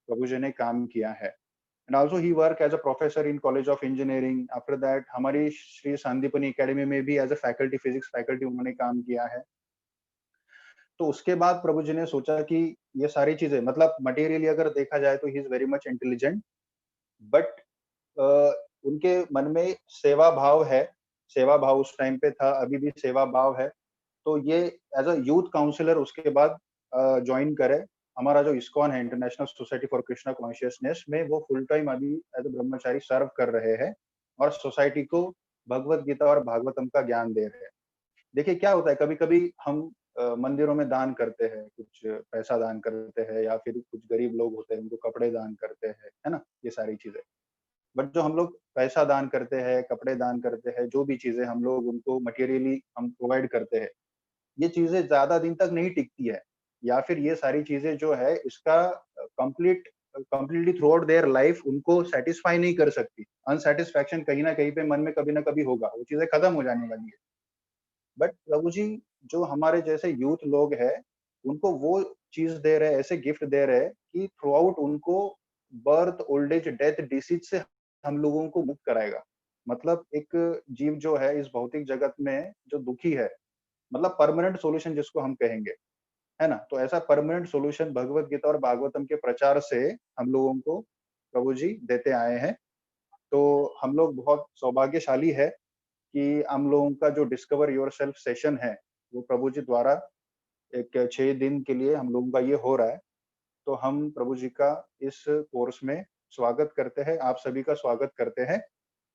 प्रभु जी ने काम किया है। And also he work as a professor in college of engineering. After that हमारी श्री सांदीपनि एकेडमी में भी as a faculty, physics faculty उन्होंने काम किया है। तो उसके बाद प्रभु जी ने सोचा कि ये सारी चीजें, मतलब मटेरियली अगर देखा जाए तो he is very much intelligent, but उनके मन में सेवा भाव है। सेवा भाव उस टाइम पे था, अभी भी सेवा भाव है। तो ये एज अ यूथ काउंसलर उसके बाद ज्वाइन करे। हमारा जो इस्कॉन है, international society for Krishna consciousness में, वो फुल टाइम अभी एज अ ब्रह्मचारी सर्व कर रहे हैं और सोसाइटी को भगवत गीता और भागवतम का ज्ञान दे रहे हैं। देखिए क्या होता है, कभी कभी हम मंदिरों में दान करते हैं, कुछ पैसा दान करते हैं, या फिर कुछ गरीब लोग होते हैं उनको कपड़े दान करते हैं, है ना, ये सारी चीजें। बट जो हम लोग पैसा दान करते हैं, कपड़े दान करते हैं, जो भी चीजें हम लोग उनको मटेरियली हम प्रोवाइड करते हैं, ये चीजें ज्यादा दिन तक नहीं टिकती है। या फिर ये सारी चीजें जो है इसका completely through out their life उनको सेटिस्फाई नहीं कर सकती। अनसेटिस्फैक्शन कहीं ना कहीं पे मन में कभी ना कभी होगा, वो चीजें खत्म हो जाने वाली है। बट प्रभु जी जो हमारे जैसे यूथ लोग हैं, उनको वो चीज दे रहे हैं, ऐसे गिफ्ट दे रहे हैं कि थ्रू आउट उनको birth, old age, death, disease से हम लोगों को मुक्त कराएगा। मतलब एक जीव जो है इस भौतिक जगत में जो दुखी है, मतलब परमानेंट सॉल्यूशन जिसको हम कहेंगे, है ना, तो ऐसा परमानेंट सॉल्यूशन भगवत गीता और भागवतम के प्रचार से हम लोगों को प्रभु जी देते आए हैं। तो हम लोग बहुत सौभाग्यशाली है कि हम लोगों का जो डिस्कवर योरसेल्फ सेशन है, वो प्रभु जी द्वारा एक 6 दिन के लिए हम लोगों का ये हो रहा है। तो हम प्रभु जी का इस कोर्स में स्वागत करते हैं, आप सभी का स्वागत करते हैं।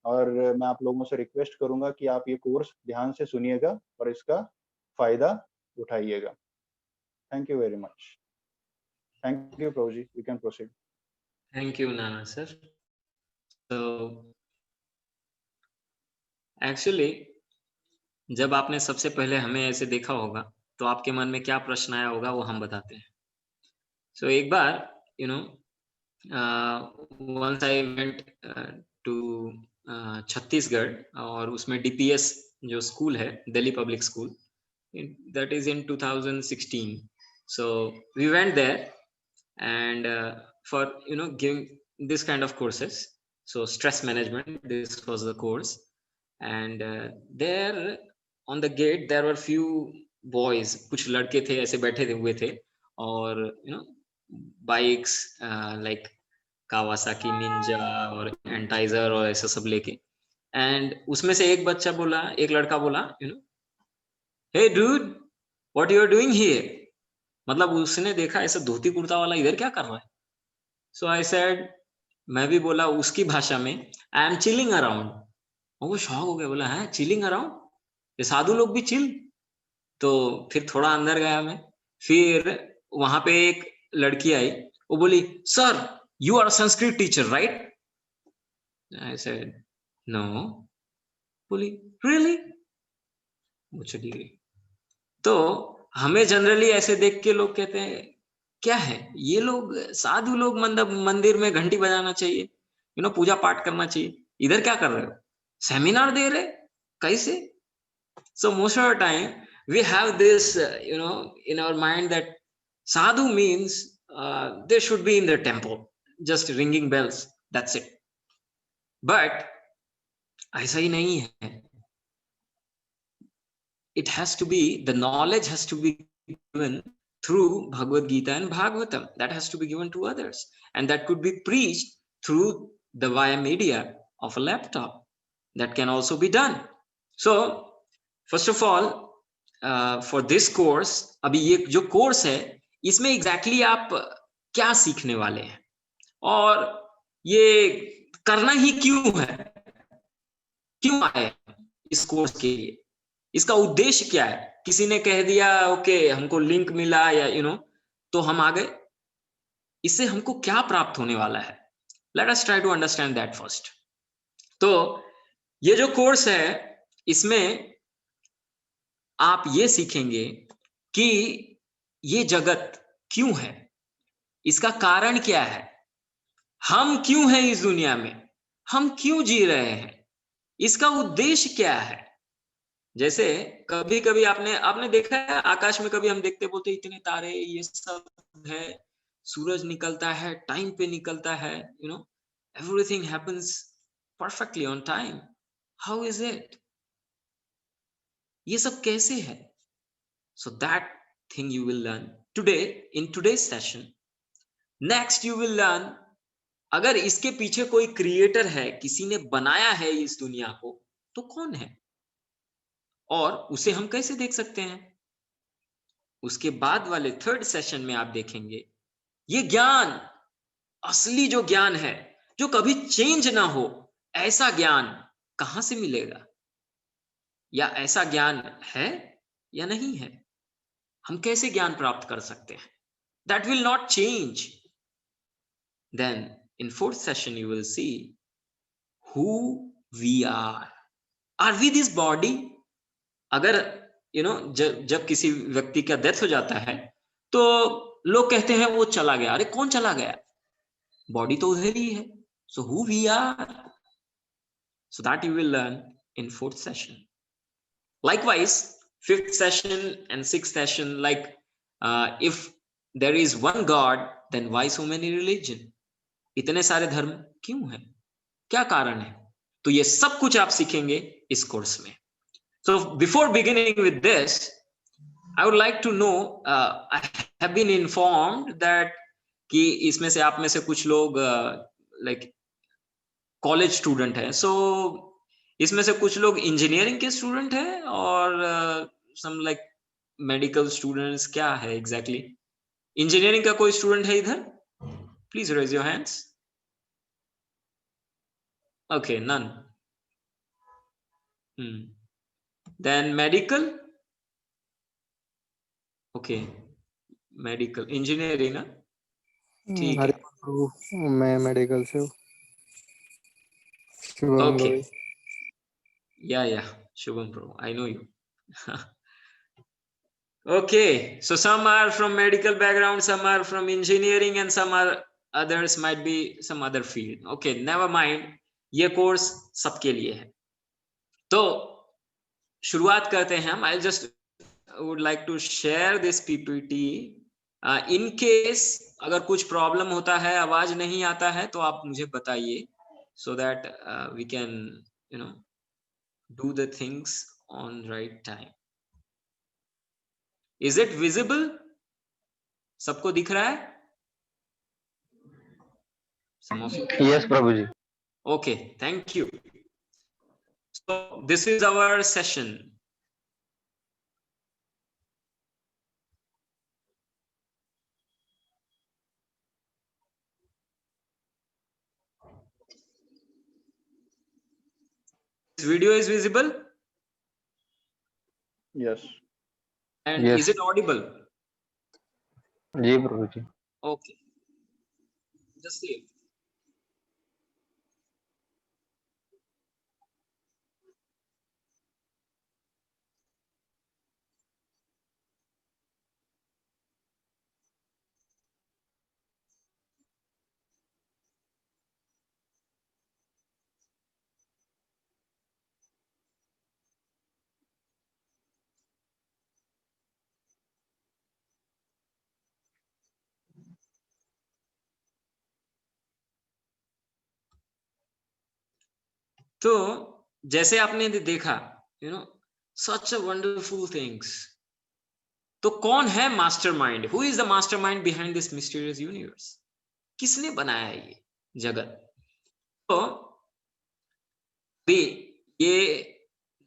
और मैं आप लोगों से रिक्वेस्ट करूंगा कि आप ये कोर्स ध्यान से सुनिएगा और इसका फायदा उठाइएगा। Thank you very much. Thank you Prabhu ji, you can proceed. Thank you Nana sir. तो एक्चुअली जब आपने सबसे पहले हमें ऐसे देखा होगा तो आपके मन में क्या प्रश्न आया होगा वो हम बताते हैं। सो एक बार you know once I went to Chhattisgarh, और उसमें डीपीएस जो स्कूल है, Delhi public school, that is in 2016. So we went there and for giving this kind of courses. So stress management, this was the course. And there on the gate there were few boys, कुछ लड़के थे ऐसे बैठे हुए थे, और bikes like Kawasaki Ninja और एंटाइजर और ऐसा सब लेके। एंड उसमें से एक बच्चा बोला, एक लड़का बोला, hey dude, what you are doing here. मतलब उसने देखा ऐसा धोती कुर्ता वाला इधर क्या कर रहा है। सो आई सेड, मैं भी बोला उसकी भाषा में, आई एम चिलिंग अराउंड। वो शॉक हो गया, बोला है चिलिंग अराउंड, ये साधु लोग भी चिल। तो फिर थोड़ा अंदर गया मैं, फिर वहां पे एक लड़की आई, वो बोली, sir you are Sanskrit teacher right. I said no. बोली रियली, वो चली गई। तो हमें जनरली ऐसे देख के लोग कहते हैं क्या है ये लोग, साधु लोग, मतलब मंदिर में घंटी बजाना चाहिए, पूजा पाठ करना चाहिए, इधर क्या कर रहे हो, सेमिनार दे रहे कैसे। So most of the time we have this in our mind that sadhu means they should be in the temple just ringing bells, that's it. But ऐसा ही नहीं है. It has to be, the knowledge has to be given through Bhagavad Gita and Bhagavatam. That has to be given to others, and that could be preached through the via media of a laptop. That can also be done. So first of all, for this course, अभी ये जो course है इसमें exactly आप क्या सीखने वाले हैं और ये करना ही क्यों है, क्यों आए इस कोर्स के लिए, इसका उद्देश्य क्या है। किसी ने कह दिया ओके हमको लिंक मिला या तो हम आ गए, इससे हमको क्या प्राप्त होने वाला है, let us try to understand that first. तो ये जो कोर्स है इसमें आप ये सीखेंगे कि ये जगत क्यों है, इसका कारण क्या है, हम क्यों हैं इस दुनिया में, हम क्यों जी रहे हैं, इसका उद्देश्य क्या है। जैसे कभी कभी आपने देखा है आकाश में, कभी हम देखते बोलते इतने तारे ये सब है, सूरज निकलता है टाइम पे निकलता है, everything happens perfectly on time. How is it? ये सब कैसे है? So that thing you will learn today in today's session. Next you will learn, अगर इसके पीछे कोई क्रिएटर है, किसी ने बनाया है इस दुनिया को, तो कौन है और उसे हम कैसे देख सकते हैं? उसके बाद वाले थर्ड सेशन में आप देखेंगे ये ज्ञान, असली जो ज्ञान है, जो कभी चेंज ना हो, ऐसा ज्ञान कहां से मिलेगा, या ऐसा ज्ञान है या नहीं है, हम कैसे ज्ञान प्राप्त कर सकते हैं? That will not change. Then in fourth session you will see who we are. Are we this body? अगर जब किसी व्यक्ति का डेथ हो जाता है तो लोग कहते हैं वो चला गया। अरे कौन चला गया? बॉडी तो उधर ही है। So who we are? So that you will learn in fourth session. Likewise, fifth session and sixth session, like if there is one God, then why so many religion? इतने सारे धर्म क्यों हैं? क्या कारण है? तो ये सब कुछ आप सीखेंगे इस कोर्स में. So before beginning with this, I would like to know, I have been informed that कि इसमें से आप में से कुछ लोग like कॉलेज स्टूडेंट है. So इसमें से कुछ लोग इंजीनियरिंग के स्टूडेंट हैं और सम लाइक मेडिकल स्टूडेंट्स. क्या है एग्जैक्टली? इंजीनियरिंग का कोई स्टूडेंट है इधर? Please raise your hands. Okay, none. Then medical. Okay, medical engineering ना. ठीक है. मैं मेडिकल से हूँ. शुभम ओके. भाई. या Shubham bro, I know you. Okay, so some are from medical background, some are from engineering, and some are others might be some other field. Okay, never mind. ये कोर्स सबके लिए है. तो शुरुआत करते हैं हम. I just would like to share this PPT. In case अगर कुछ प्रॉब्लम होता है, आवाज नहीं आता है, तो आप मुझे बताइए, so that we can do the things on right time. Is it visible? सबको दिख रहा है? Some of you. Yes, Prabhuji. Okay, thank you. So this is our session. This video is visible? Yes. And Yes. is it audible? Ji Prabhuji. Okay. Just see it. तो जैसे आपने देखा, such a wonderful things. तो कौन है mastermind? Who is the mastermind behind this mysterious universe? किसने बनाया ये जगत? तो ये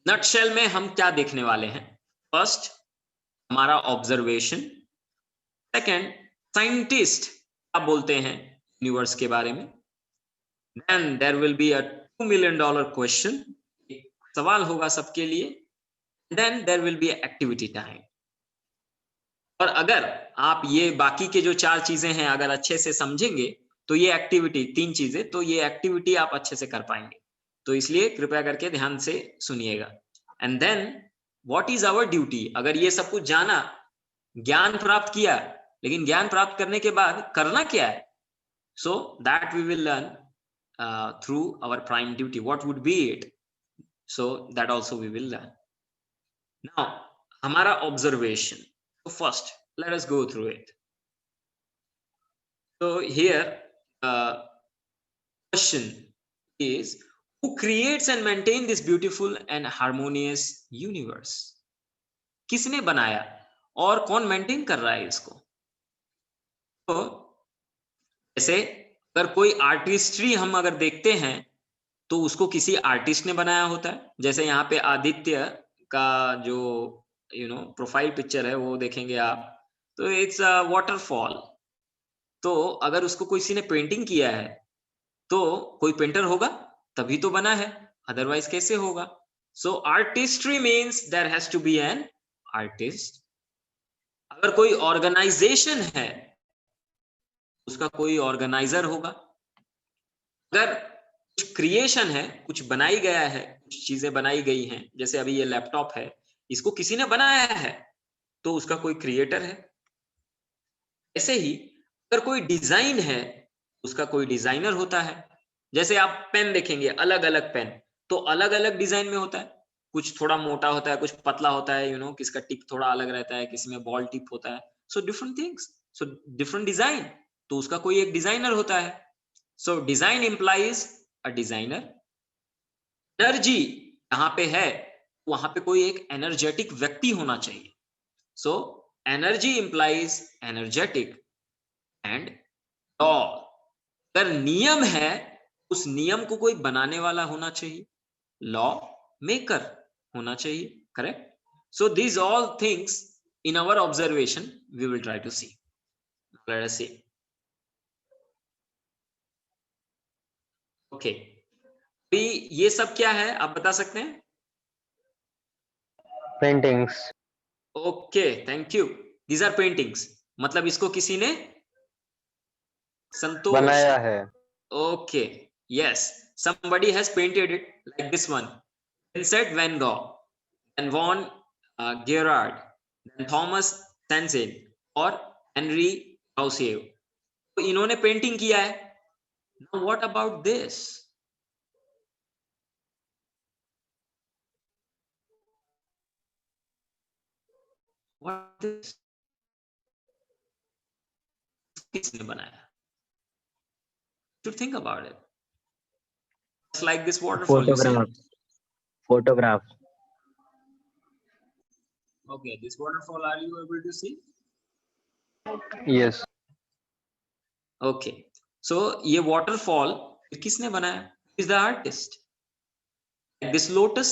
नटशेल में हम क्या देखने वाले हैं? फर्स्ट, हमारा ऑब्जर्वेशन. सेकंड, साइंटिस्ट क्या बोलते हैं यूनिवर्स के बारे में. Then there will be a $2 million question. सवाल होगा सबके लिए. Then there will be activity time. और अगर आप ये बाकी के जो 4 चीजें हैं अगर अच्छे से समझेंगे, तो ये एक्टिविटी, 3 चीजें, तो ये एक्टिविटी आप अच्छे से कर पाएंगे. तो इसलिए कृपया करके ध्यान से सुनिएगा. And then what is our duty? अगर ये सब कुछ जाना, ज्ञान प्राप्त किया, लेकिन ज्ञान प्राप्त करने के बाद करना क्या है? So that we will learn through our prime duty. What would be it? So that also we will learn. Now हमारा observation. So first, let us go through it. So here question is, who creates and maintain this beautiful and harmonious universe? किसने बनाया और कौन maintain कर रहा है इसको? तो जैसे अगर कोई आर्टिस्ट्री हम अगर देखते हैं तो उसको किसी आर्टिस्ट ने बनाया होता है। जैसे यहाँ पे आदित्य का जो प्रोफाइल पिक्चर है वो देखेंगे आप, तो इट्स अ वाटरफॉल। तो अगर उसको किसी ने पेंटिंग किया है तो कोई पेंटर होगा तभी तो बना है, अदरवाइज कैसे होगा? So artistry means there has to be an artist. अगर कोई ऑर्गेनाइजेशन है उसका कोई ऑर्गेनाइजर होगा। अगर कुछ क्रिएशन है, कुछ बनाई गया है, कुछ चीजें बनाई गई हैं, जैसे अभी ये लैपटॉप है, इसको किसी ने बनाया है तो उसका कोई क्रिएटर है। ऐसे ही अगर कोई डिजाइन है उसका कोई डिजाइनर होता है। जैसे आप पेन देखेंगे, अलग अलग पेन तो अलग अलग डिजाइन में होता है, कुछ थोड़ा मोटा होता है, कुछ पतला होता है, किसका टिप थोड़ा अलग रहता है, किसी में बॉल टिप होता है। So different things, so different design, तो उसका कोई एक डिजाइनर होता है। So design implies a designer. Energy यहाँ पे है, वहां पे कोई एक एनर्जेटिक व्यक्ति होना चाहिए। So energy implies energetic and law. अगर नियम है उस नियम को कोई बनाने वाला होना चाहिए, लॉ मेकर होना चाहिए, correct? So these all things in our observation we will try to see. Let us see. Okay, अभी ये सब क्या है आप बता सकते हैं? Paintings. Okay, thank you. These are paintings, मतलब इसको किसी ने संतोष बनाया है। Okay, yes, somebody has painted it like this one. Vincent van Gogh, then Von Gerard, then Thomas Sanzin और Henry Rousseau, तो इन्होंने पेंटिंग किया है। Now what about this? What this? किसने बनाया? Should think about it. Just like this waterfall you see. Photograph. Okay, this waterfall, are you able to see? Yes. Okay, so ये waterfall किसने बनाया? Is the artist. This lotus,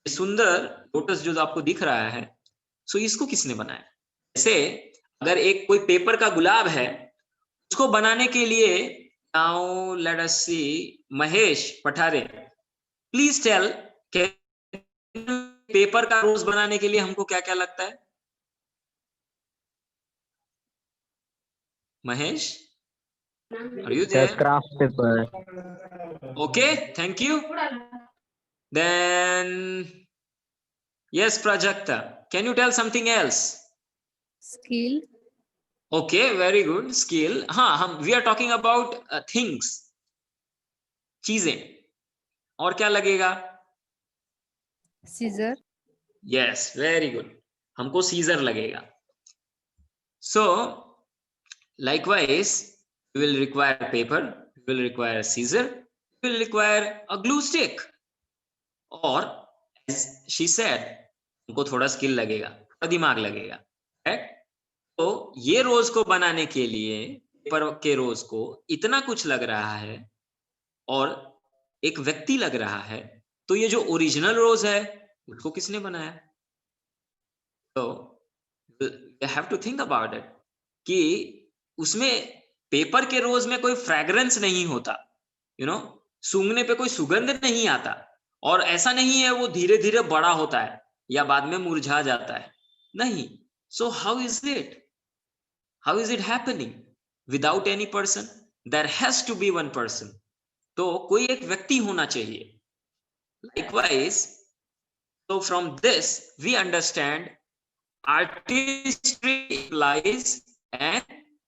सुंदर lotus जो आपको दिख रहा है, सो इसको किसने बनाया? जैसे अगर एक कोई पेपर का गुलाब है, उसको बनाने के लिए now let us see, Mahesh Pathare, please tell, paper का रोज बनाने के लिए हमको क्या क्या लगता है? Mahesh, are you there? Craft paper. Okay, thank you. Then yes, Prajakta, can you tell something else? Skill. Okay, very good. Skill. हाँ, हम we are talking about things, चीजें। और क्या लगेगा? Scissor. Yes, very good. हमको सीजर लगेगा। So likewise, we will require paper, we will require a scissor, we will require a glue stick, और as she said, हमको थोड़ा स्किल लगेगा, थोड़ा दिमाग लगेगा, right? तो ये रोज को बनाने के लिए, पेपर के रोज को इतना कुछ लग रहा है और एक व्यक्ति लग रहा है, तो ये जो ओरिजिनल रोज है उसको किसने बनाया? तो you have to think about it कि उसमें पेपर के रोज में कोई फ्रेग्रेंस नहीं होता, सूंघने पे कोई सुगंध नहीं आता, और ऐसा नहीं है वो धीरे धीरे बड़ा होता है या बाद में मुरझा जाता है, नहीं। So how is it happening without any person? There has to be one person, तो कोई एक व्यक्ति होना चाहिए। Likewise, so from this we understand artistry implies an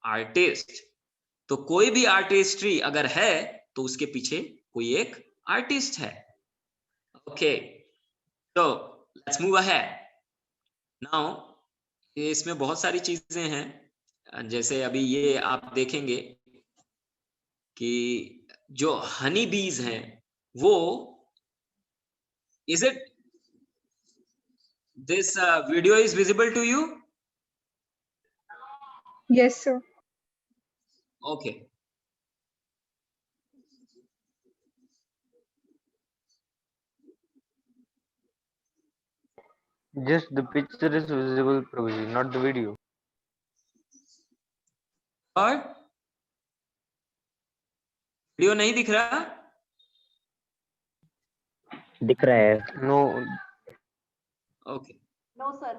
artist. तो कोई भी आर्टिस्ट्री अगर है तो उसके पीछे कोई एक आर्टिस्ट है। ओके, तो लेट्स मूव अहेड। नाउ इसमें बहुत सारी चीजें हैं, जैसे अभी ये आप देखेंगे कि जो हनी बीज हैं वो, is it this video is visible to you? Yes, sir. Okay, Just the picture is visible, Prabhuji, not the video. और वीडियो नहीं दिख रहा? दिख रहा है. No, okay, No, sir.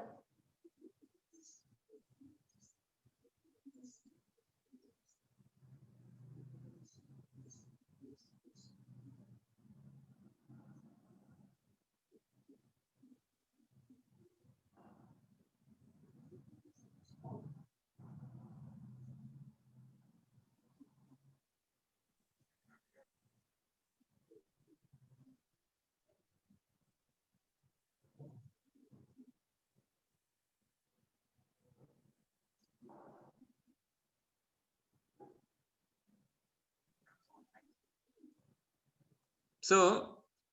सो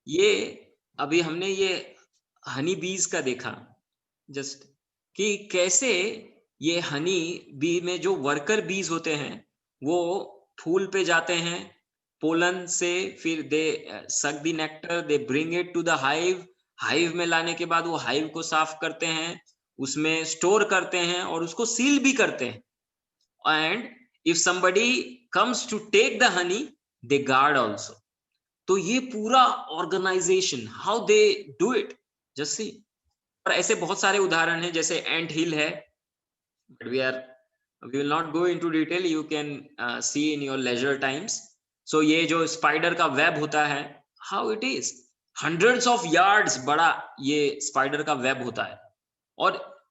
ये अभी हमने ये हनी बीज का देखा, जस्ट कि कैसे ये हनी बी में जो वर्कर बीज होते हैं वो फूल पे जाते हैं पोलन से, फिर they suck the nectar, they bring it to the hive, hive में लाने के बाद वो हाइव को साफ करते हैं, उसमें स्टोर करते हैं और उसको सील भी करते हैं, and if somebody comes to take the honey they guard also. तो ये पूरा organisation how they do it, just see. और ऐसे बहुत सारे उदाहरण हैं, जैसे एंट हिल है, but we will not go into detail, you can see in your leisure times. So ये जो स्पाइडर का वेब होता है, how it is hundreds of yards बड़ा ये स्पाइडर का वेब होता है, और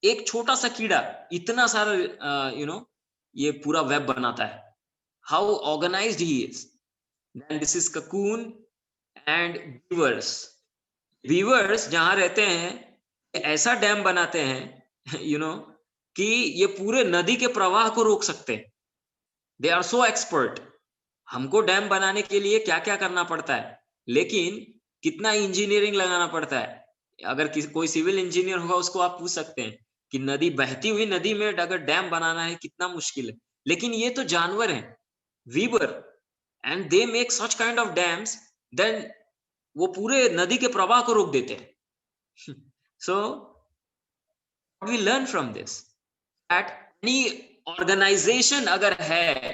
एक छोटा सा कीड़ा इतना सारा ये पूरा वेब बनाता है, how organised he is. Then this is cocoon and weavers. Weavers जहां रहते हैं ऐसा डैम बनाते हैं कि ये पूरे नदी के प्रवाह को रोक सकते हैं। They are so expert. हमको डैम बनाने के लिए क्या क्या करना पड़ता है, लेकिन कितना इंजीनियरिंग लगाना पड़ता है। अगर कोई सिविल इंजीनियर होगा उसको आप पूछ सकते हैं कि नदी, बहती हुई नदी में अगर डैम बनाना है कितना मुश्किल है, लेकिन ये तो जानवर हैं, Weaver, and they make such kind of dams, then वो पूरे नदी के प्रवाह को रोक देते हैं। So what we learn from this, that any organization अगर है,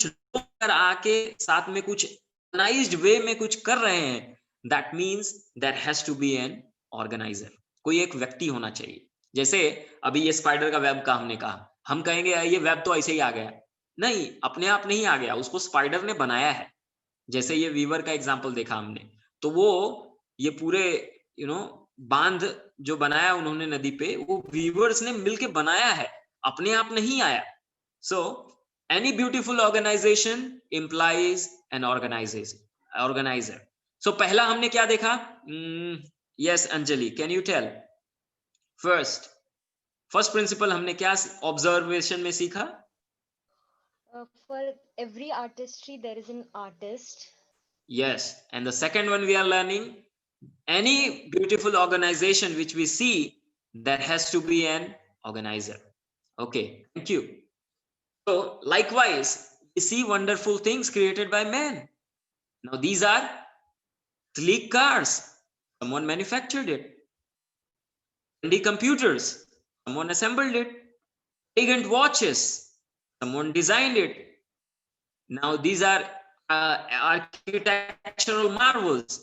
अगर आके साथ में कुछ organized way में कुछ कर रहे हैं, that means there has to be an organizer. कोई एक व्यक्ति होना चाहिए। जैसे अभी ये स्पाइडर का वेब का हमने कहा, हम कहेंगे ये वेब तो ऐसे ही आ गया, नहीं, अपने आप नहीं आ गया, उसको स्पाइडर ने बनाया है। जैसे ये वीवर का एग्जांपल देखा हमने, तो वो ये पूरे बांध जो बनाया उन्होंने नदी पे, वो वीवर्स ने मिलके बनाया है, अपने आप नहीं आया। So any beautiful organisation implies an organiser. So पहला हमने क्या देखा? Yes Anjali, can you tell? First principle हमने क्या ऑब्जर्वेशन में सीखा? For every artistry, there is an artist. Yes, and the second one we are learning, any beautiful organization which we see, there has to be an organizer. Okay, thank you. So likewise, we see wonderful things created by man. Now these are sleek cars, someone manufactured it. Trendy computers, someone assembled it. Elegant watches, someone designed it. Now these are architectural marvels,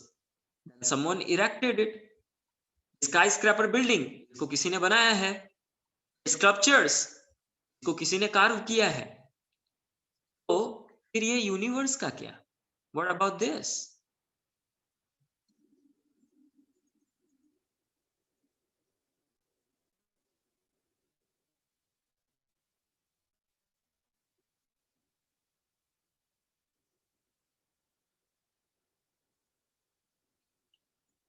someone erected it. Skyscraper building, इसको किसी ने बनाया है. Sculptures, इसको किसी ने curve किया है. तो फिर ये यूनिवर्स का क्या? What about this?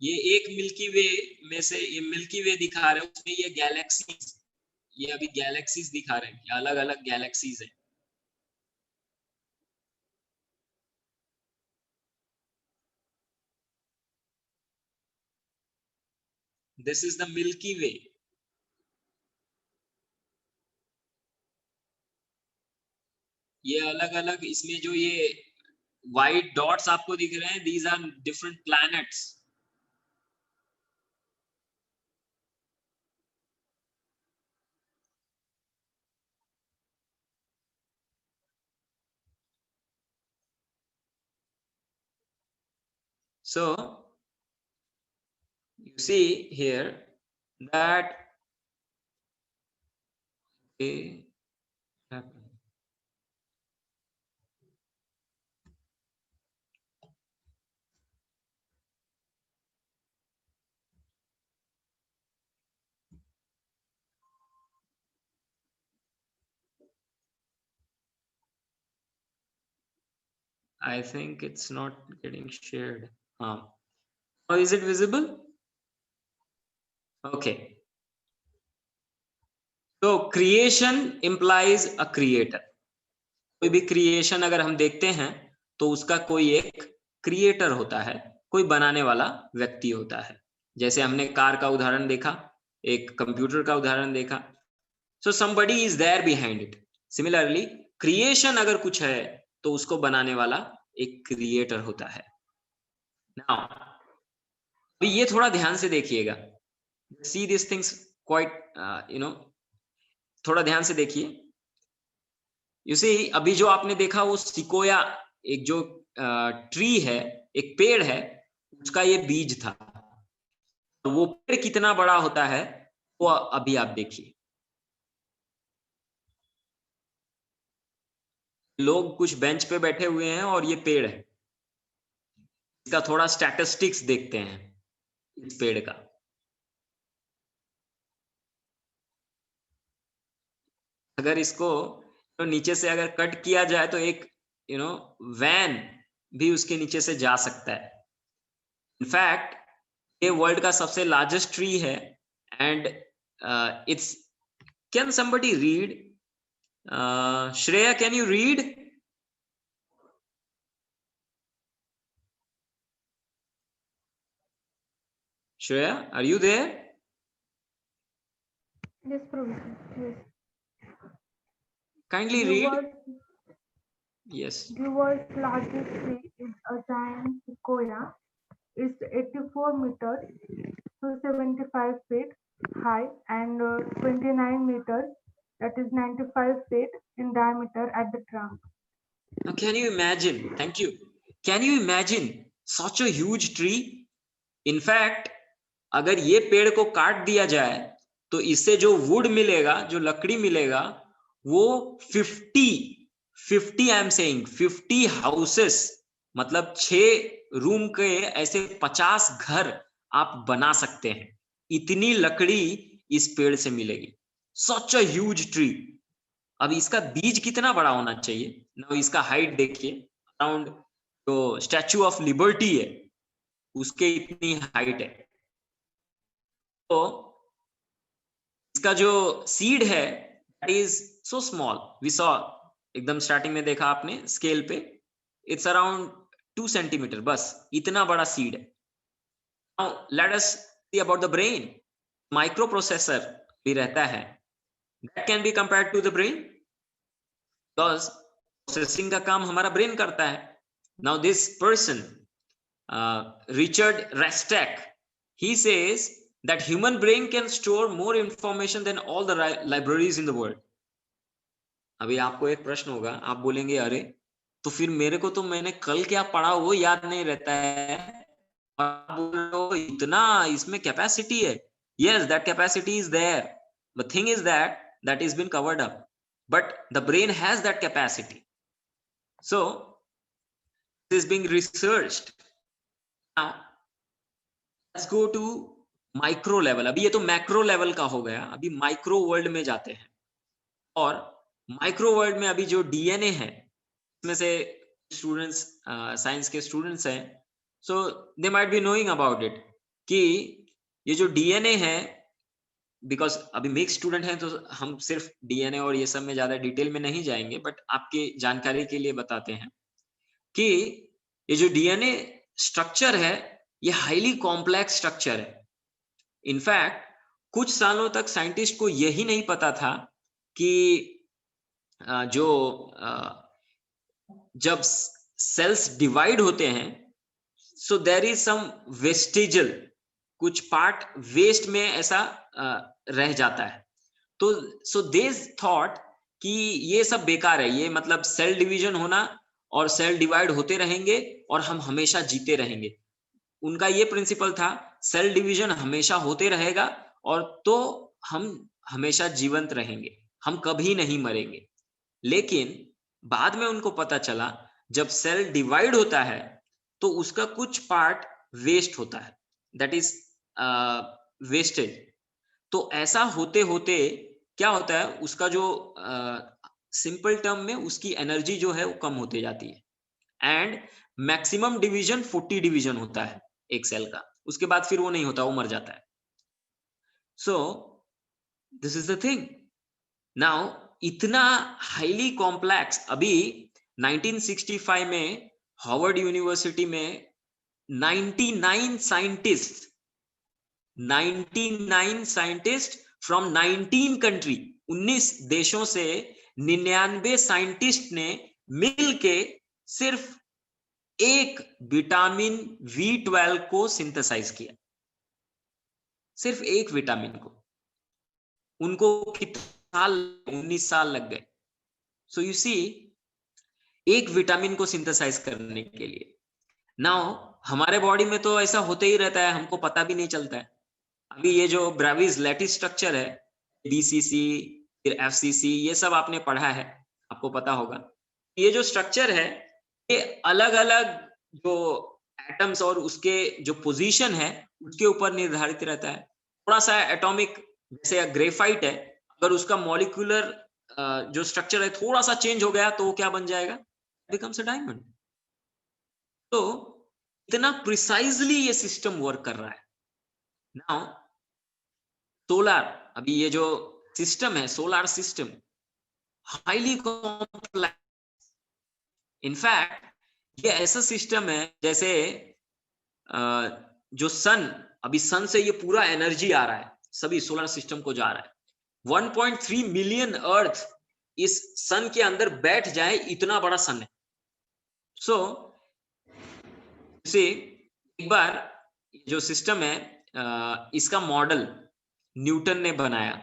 ये एक मिल्की वे में से, ये मिल्की वे दिखा रहे हैं, उसमें ये गैलेक्सीज, ये अभी गैलेक्सीज दिखा रहे हैं, अलग अलग गैलेक्सीज है। दिस इज द मिल्की वे। ये अलग अलग, इसमें जो ये व्हाइट डॉट्स आपको दिख रहे हैं, these are different planets. So you see here that I think it's not getting shared. Now is it visible? Okay. So creation implies a creator. कोई भी क्रिएशन अगर हम देखते हैं तो उसका कोई एक क्रिएटर होता है, कोई बनाने वाला व्यक्ति होता है। जैसे हमने कार का उदाहरण देखा, एक कंप्यूटर का उदाहरण देखा। So somebody is there behind it. Similarly, creation अगर कुछ है तो उसको बनाने वाला एक क्रिएटर होता है। Now, अभी ये थोड़ा ध्यान से देखिएगा। See these things quite, थोड़ा ध्यान से देखिए। You see, अभी जो आपने देखा वो सिकोया, एक जो ट्री है, एक पेड़ है, उसका ये बीज था। वो पेड़ कितना बड़ा होता है वो अभी आप देखिए। लोग कुछ बेंच पे बैठे हुए हैं और ये पेड़ है। इसका थोड़ा स्टैटिस्टिक्स देखते हैं इस पेड़ का। अगर इसको तो नीचे से अगर कट किया जाए तो एक वैन भी उसके नीचे से जा सकता है। इनफैक्ट ये वर्ल्ड का सबसे लार्जेस्ट ट्री है and it's, can somebody read? Shreya, can you read? Shreya, are you there? Yes, Prabhu. Yes. Kindly The read. world's, Yes. the world's largest tree is a giant sequoia. It's 84 meters to 75 feet high and 29 meters, that is 95 feet in diameter at the trunk. Now, can you imagine? Thank you. Can you imagine such a huge tree? In fact, अगर ये पेड़ को काट दिया जाए तो इससे जो वुड मिलेगा, जो लकड़ी मिलेगा, वो 50 आई एम सेइंग 50 हाउसेस, मतलब 6 रूम के ऐसे 50 घर आप बना सकते हैं। इतनी लकड़ी इस पेड़ से मिलेगी। सच अ ह्यूज ट्री। अब इसका बीज कितना बड़ा होना चाहिए? ना इसका हाइट देखिए, अराउंड जो स्टैचू ऑफ लिबर्टी है उसके इतनी हाइट है। तो इसका जो सीड है that is so small. We saw, एकदम स्टार्टिंग में देखा आपने स्केल पे, इट्स अराउंड 2 सेंटीमीटर, बस इतना बड़ा सीड है। Now let us see about the brain. Microprocessor भी रहता है, that can be compared to the brain, because processing का काम हमारा ब्रेन करता है। Now this person Richard Restak, he says that human brain can store more information than all the libraries in the world. अभी आपको एक प्रश्न होगा, आप बोलेंगे अरे तो फिर मेरे को तो मैंने कल क्या पढ़ा वो याद नहीं रहता है, आप बोलो इतना इसमें कैपेसिटी है। Yes, that capacity is there. The thing is that is been covered up, but the brain has that capacity. So this is being researched. Now let's go to micro level. अभी ये तो macro level का हो गया, अभी micro world में जाते हैं। और माइक्रो वर्ल्ड में अभी जो डीएनए है, इसमें से स्टूडेंट्स साइंस के स्टूडेंट्स हैं, so they might be knowing about it कि ये जो डीएनए है बिकॉज अभी मिक्स स्टूडेंट हैं तो हम सिर्फ डीएनए और ये सब में ज्यादा डिटेल में नहीं जाएंगे, बट आपके जानकारी के लिए बताते हैं कि ये जो डीएनए स्ट्रक्चर है ये हाईली कॉम्प्लेक्स स्ट्रक्चर है। इनफैक्ट कुछ सालों तक साइंटिस्ट को यही नहीं पता था कि जब सेल्स डिवाइड होते हैं so there is some vestigial, कुछ पार्ट वेस्ट में ऐसा रह जाता है। तो सो दे थॉट कि ये सब बेकार है, ये मतलब सेल डिवीजन होना और सेल डिवाइड होते रहेंगे और हम हमेशा जीते रहेंगे। उनका ये प्रिंसिपल था सेल डिवीजन हमेशा होते रहेगा और तो हम हमेशा जीवंत रहेंगे, हम कभी नहीं मरेंगे। लेकिन बाद में उनको पता चला जब सेल डिवाइड होता है तो उसका कुछ पार्ट वेस्ट होता है, दैट इज वेस्टेज। तो ऐसा होते होते क्या होता है, उसका जो सिंपल टर्म में उसकी एनर्जी जो है वो कम होते जाती है एंड मैक्सिमम डिवीजन 40 डिवीजन होता है एक सेल का, उसके बाद फिर वो नहीं होता, वो मर जाता है। So this is the thing. Now इतना हाईली कॉम्प्लेक्स, अभी 1965 में हार्वर्ड यूनिवर्सिटी में 99 साइंटिस्ट फ्रॉम 19 कंट्री, 19 देशों से 99 साइंटिस्ट ने मिलके सिर्फ एक विटामिन V12 को सिंथेसाइज किया, सिर्फ एक विटामिन को। उनको कितने साल, 19 साल लग गए। सो यू सी, एक विटामिन को सिंथेसाइज करने के लिए। नाउ हमारे बॉडी में तो ऐसा होते ही रहता है, हमको पता भी नहीं चलता है। अभी ये जो ब्रेविस लैटिस स्ट्रक्चर है, BCC फिर FCC, ये सब आपने पढ़ा है, आपको पता होगा। ये जो स्ट्रक्चर है ये अलग अलग जो एटम्स और उसके जो पोजीशन है उसके ऊपर निर्धारित रहता है। थोड़ा सा एटॉमिक, जैसे ग्रेफाइट है, अगर उसका मॉलिक्यूलर जो स्ट्रक्चर है थोड़ा सा चेंज हो गया तो वो क्या बन जाएगा, बिकम्स अ डायमंड। तो इतना प्रिसाइजली ये सिस्टम वर्क कर रहा है। नाउ सोलार, अभी ये जो सिस्टम है solar system, highly complex. In fact ये ऐसा सिस्टम है जैसे जो सन, अभी सन से ये पूरा एनर्जी आ रहा है, सभी सोलर सिस्टम को जा रहा है। 1.3 मिलियन अर्थ इस सन के अंदर बैठ जाए, इतना बड़ा सन है। सो से एक बार जो सिस्टम है इसका मॉडल न्यूटन ने बनाया,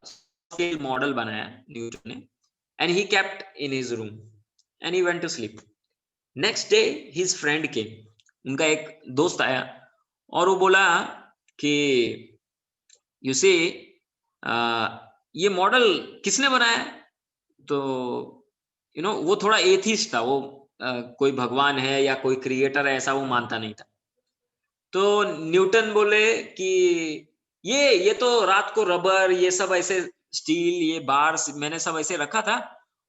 स्केल मॉडल बनाया न्यूटन ने, and he kept in his room and he went to sleep. Next day his friend came, उनका एक दोस्त आया और वो बोला कि यू सी ये मॉडल किसने बनाया? तो वो थोड़ा एथिस्ट था, वो कोई भगवान है या कोई क्रिएटर है ऐसा वो मानता नहीं था। तो न्यूटन बोले कि ये तो रात को रबर ये सब ऐसे स्टील ये बार्स मैंने सब ऐसे रखा था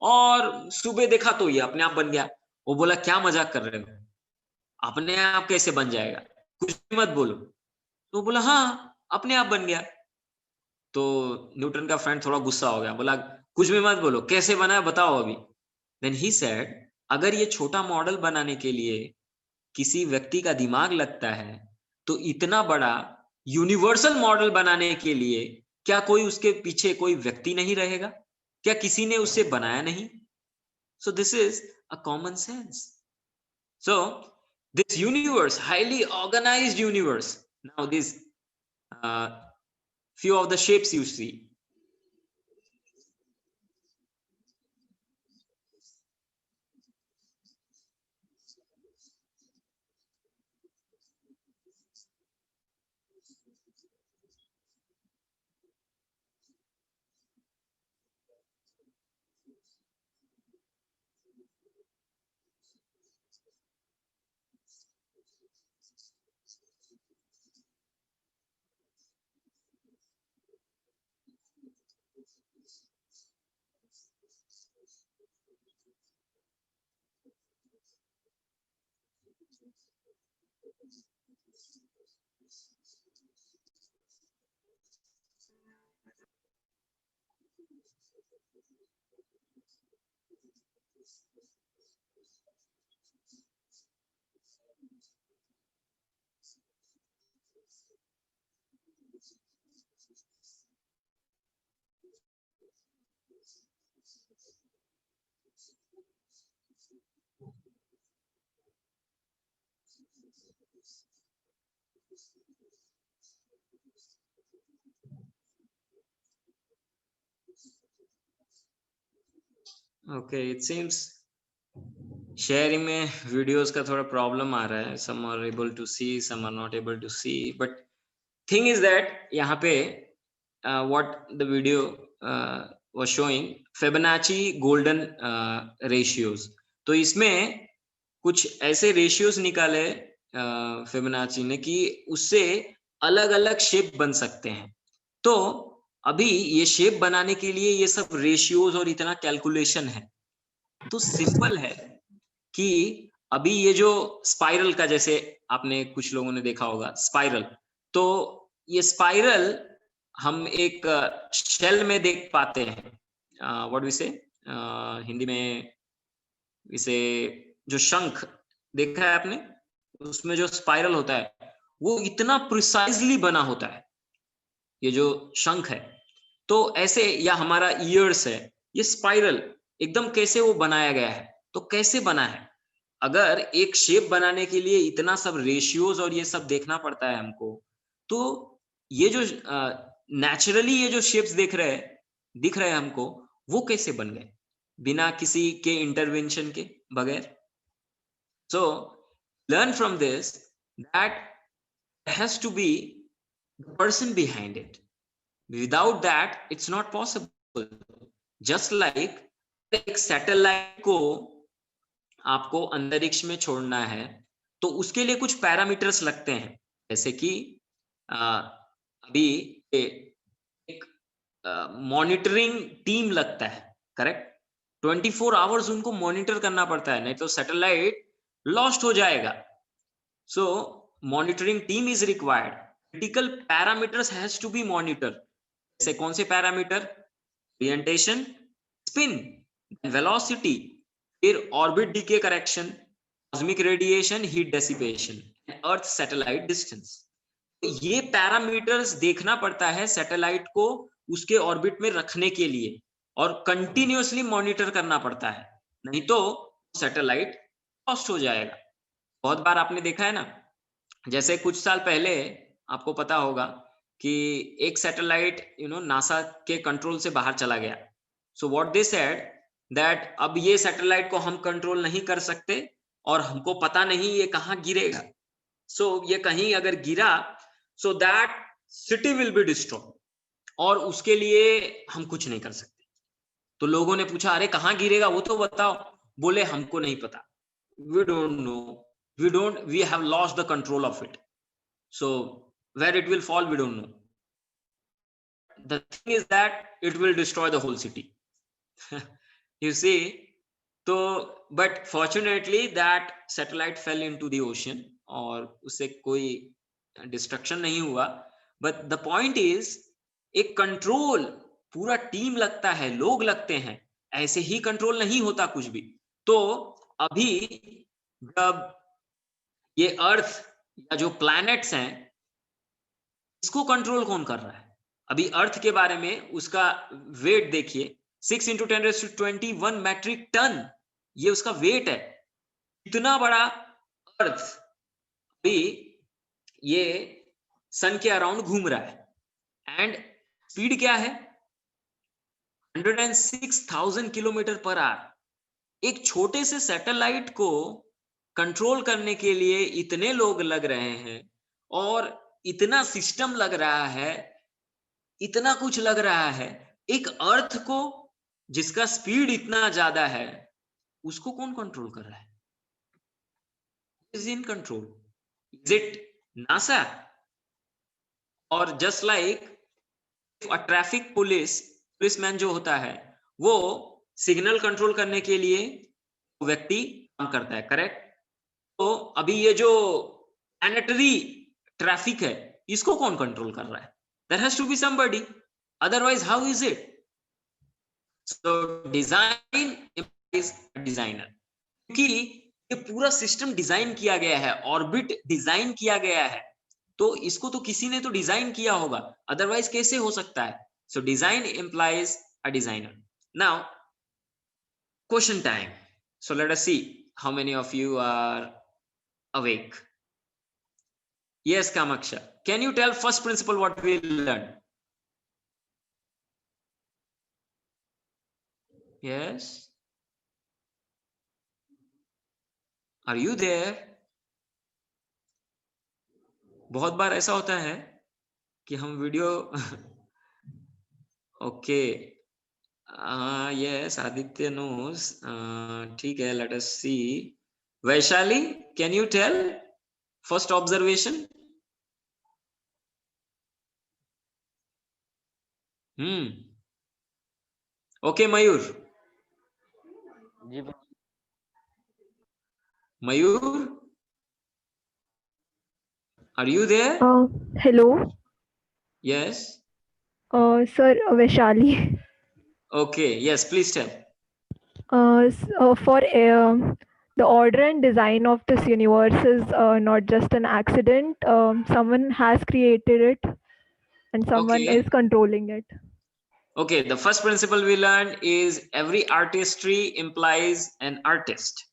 और सुबह देखा तो ये अपने आप बन गया। वो बोला क्या मजाक कर रहे हो, अपने आप कैसे बन जाएगा, कुछ भी मत बोलो। तो बोला हाँ अपने आप बन गया। तो न्यूटन का फ्रेंड थोड़ा गुस्सा हो गया, बोला कुछ भी मत बोलो, कैसे बना है बताओ अभी। देन ही सेड अगर ये छोटा मॉडल बनाने के लिए किसी व्यक्ति का दिमाग लगता है तो इतना बड़ा यूनिवर्सल मॉडल बनाने के लिए क्या कोई उसके पीछे कोई व्यक्ति नहीं रहेगा? क्या किसी ने उसे बनाया नहीं? So this is a common sense. So this universe, highly organized universe, now this few of the shapes you see, Okay, it seems sharing में videos का थोड़ा problem आ रहा है. Some are able to see, some are not able to see. But thing is that यहाँ पे what the video was showing Fibonacci golden ratios. तो इसमें कुछ ऐसे ratios निकाले Fibonacci ने कि उससे अलग-अलग शेप बन सकते हैं. तो अभी ये शेप बनाने के लिए ये सब रेशियोज और इतना कैलकुलेशन है. तो सिंपल है कि अभी ये जो स्पाइरल का, जैसे आपने कुछ लोगों ने देखा होगा स्पाइरल, तो ये स्पाइरल हम एक शेल में देख पाते हैं. व्हाट वी से हिंदी में इसे, जो शंख देखा है आपने, उसमें जो स्पाइरल होता है वो इतना प्रिसाइजली बना होता है, ये जो शंख है. तो ऐसे, या हमारा ईयर्स है, ये स्पाइरल एकदम कैसे वो बनाया गया है. तो कैसे बना है? अगर एक शेप बनाने के लिए इतना सब रेशियोज और ये सब देखना पड़ता है हमको, तो ये जो नेचुरली ये जो शेप्स दिख रहे हैं हमको, वो कैसे बन गए बिना किसी के इंटरवेंशन के बगैर. So learn from this that has to be the person behind it. Without that, it's not possible. Just like एक सैटेलाइट को आपको अंतरिक्ष में छोड़ना है, तो उसके लिए कुछ पैरामीटर्स लगते हैं. जैसे कि अभी एक मॉनिटरिंग टीम लगता है, करेक्ट. 24 आवर्स उनको मॉनिटर करना पड़ता है, नहीं तो सैटेलाइट लॉस्ट हो जाएगा. So monitoring team is required. Critical parameters has to be monitored. जैसे कौन से पैरामीटर? ओरिएंटेशन, स्पिन, वेलोसिटी, फिर orbit decay correction, cosmic radiation, heat dissipation, earth satellite distance. ये पैरामीटर्स देखना पड़ता है सैटेलाइट को उसके ऑर्बिट में रखने के लिए, और कंटिन्यूअसली मॉनिटर करना पड़ता है, नहीं तो सैटेलाइट लॉस्ट हो जाएगा. बहुत बार आपने देखा है ना, जैसे कुछ साल पहले आपको पता होगा कि एक सैटेलाइट नासा के कंट्रोल से बाहर चला गया. So what they said that अब ये सैटेलाइट को हम कंट्रोल नहीं कर सकते और हमको पता नहीं ये कहाँ गिरेगा. सो ये कहीं अगर गिरा, so that city will be destroyed, और उसके लिए हम कुछ नहीं कर सकते. तो लोगों ने पूछा, अरे कहाँ गिरेगा वो तो बताओ. बोले हमको नहीं पता, we don't know, we have lost the control of it. So where it will fall we don't know. The thing is that it will destroy the whole city. You see, so but fortunately that satellite fell into the ocean और उससे कोई destruction नहीं हुआ. but the point is, एक control पूरा team लगता है, लोग लगते हैं, ऐसे ही कंट्रोल नहीं होता कुछ भी. तो अभी जब ये अर्थ या जो प्लैनेट्स हैं, इसको कंट्रोल कौन कर रहा है? अभी अर्थ के बारे में उसका वेट देखिए, 6 × 10⁻21 मैट्रिक टन, ये उसका वेट है. इतना बड़ा अर्थ अभी ये सन के अराउंड घूम रहा है, एंड स्पीड क्या है? 106,000 किलोमीटर पर आवर. एक छोटे से सैटेलाइट को कंट्रोल करने के लिए इतने लोग लग रहे हैं, और इतना सिस्टम लग रहा है, इतना कुछ लग रहा है. एक अर्थ को जिसका स्पीड इतना ज्यादा है, उसको कौन कंट्रोल कर रहा है? Is in control? Is it NASA? और just like a traffic policeman जो होता है, वो सिग्नल कंट्रोल करने के लिए व्यक्ति काम करता है, करेक्ट. तो अभी ये जो प्लैनेटरी ट्रैफिक है, इसको कौन कंट्रोल कर रहा है? There has to be somebody, otherwise how is it? So design is a designer, क्योंकि ये पूरा सिस्टम डिजाइन किया गया है, ऑर्बिट डिजाइन किया गया है, तो इसको तो किसी ने तो डिजाइन किया होगा, अदरवाइज कैसे हो सकता है? So design implies a designer. Now question time. So let us see how many of you are awake. Yes, Kamaksha, can you tell first principle what we learned? Yes, are you there? बहुत बार ऐसा होता है कि हम video okay yes, Aditya knows. ठीक है, let us see. Vaishali, can you tell first observation? Okay, Mayur. Ji Mayur, are you there? Hello, Yes. sir, Vaishali. Okay, yes, please tell. For the order and design of this universe is not just an accident. Someone has created it, and someone Okay. is controlling it. Okay, the first principle we learned is every artistry implies an artist.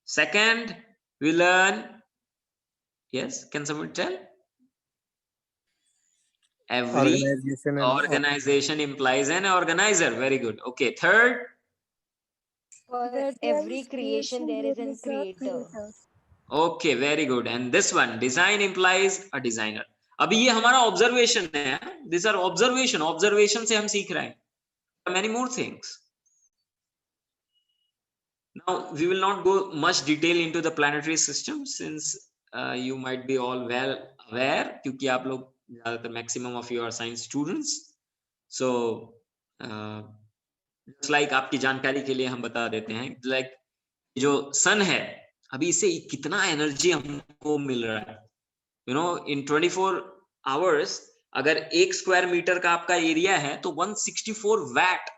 Second, we learn, yes, can someone tell? Every organization implies an organizer. Very good. Okay, third, For every creation, there is a creator. okay, very good. And this one, design implies a designer. अभी ये हमारा observation है. These are observation से हम सीख रहे हैं. Many more things. Now we will not go much detail into the planetary system since you might be all well aware, क्योंकि आप लोग ज़्यादातर maximum of you are science students. So just like आपकी जानकारी के लिए हम बता देते हैं, like जो सन है, अभी इससे कितना एनर्जी हमको मिल रहा है. You know, in 24 hours अगर 1 स्क्वायर मीटर का आपका एरिया है तो 164 वैट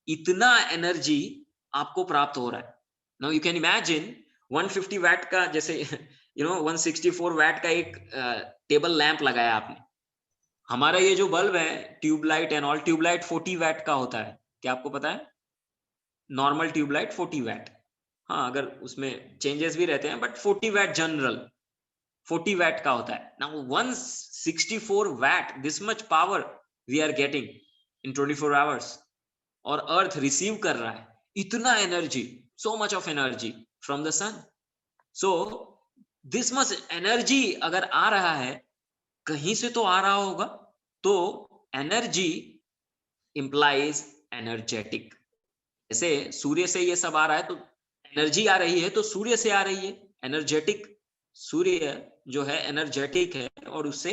इतना एनर्जी आपको प्राप्त हो रहा है. Now you can imagine 150 VAT का, जैसे 164 वैट का एक टेबल लैंप लगाया आपने. हमारा ये जो बल्ब है, tube light and all, tube light 40 watt का होता है. क्या आपको पता है? Normal tube light 40 watt. हाँ, अगर उसमें चेंजेस भी रहते हैं, बट 40 वैट जनरल 40 वैट का होता है. Now 164 watt, this much power we are getting in 24 hours, और अर्थ रिसीव कर रहा है इतना energy, so much of energy from the sun. So this much energy अगर आ रहा है, कहीं से तो आ रहा होगा, तो एनर्जी इंप्लाइज एनर्जेटिक. जैसे सूर्य से ये सब आ रहा है तो एनर्जी आ रही है, तो सूर्य से आ रही है एनर्जेटिक. सूर्य जो है एनर्जेटिक है और उससे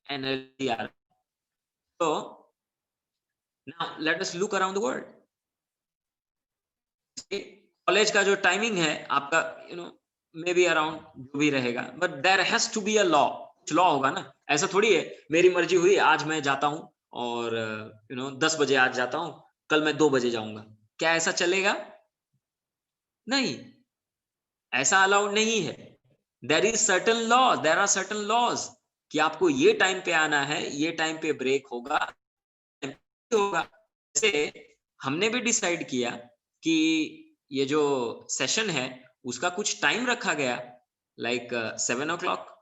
एनर्जी आ रही है. तो now let us look around the world. College का जो टाइमिंग है आपका, मे बी अराउंड जो भी रहेगा, but there has to be a law. Law होगा ना. ऐसा थोड़ी है मेरी मर्जी हुई आज मैं जाता हूं और 10 बजे आज जाता हूं, कल मैं 2 बजे जाऊंगा. क्या ऐसा चलेगा? नहीं, ऐसा अलाउड नहीं है. There is certain law, there are certain laws कि आपको ये टाइम पे आना है, ये टाइम पे ब्रेक होगा. जैसे हमने भी डिसाइड किया कि ये जो सेशन है उसका कुछ टाइम रखा गया, like 7 o'clock.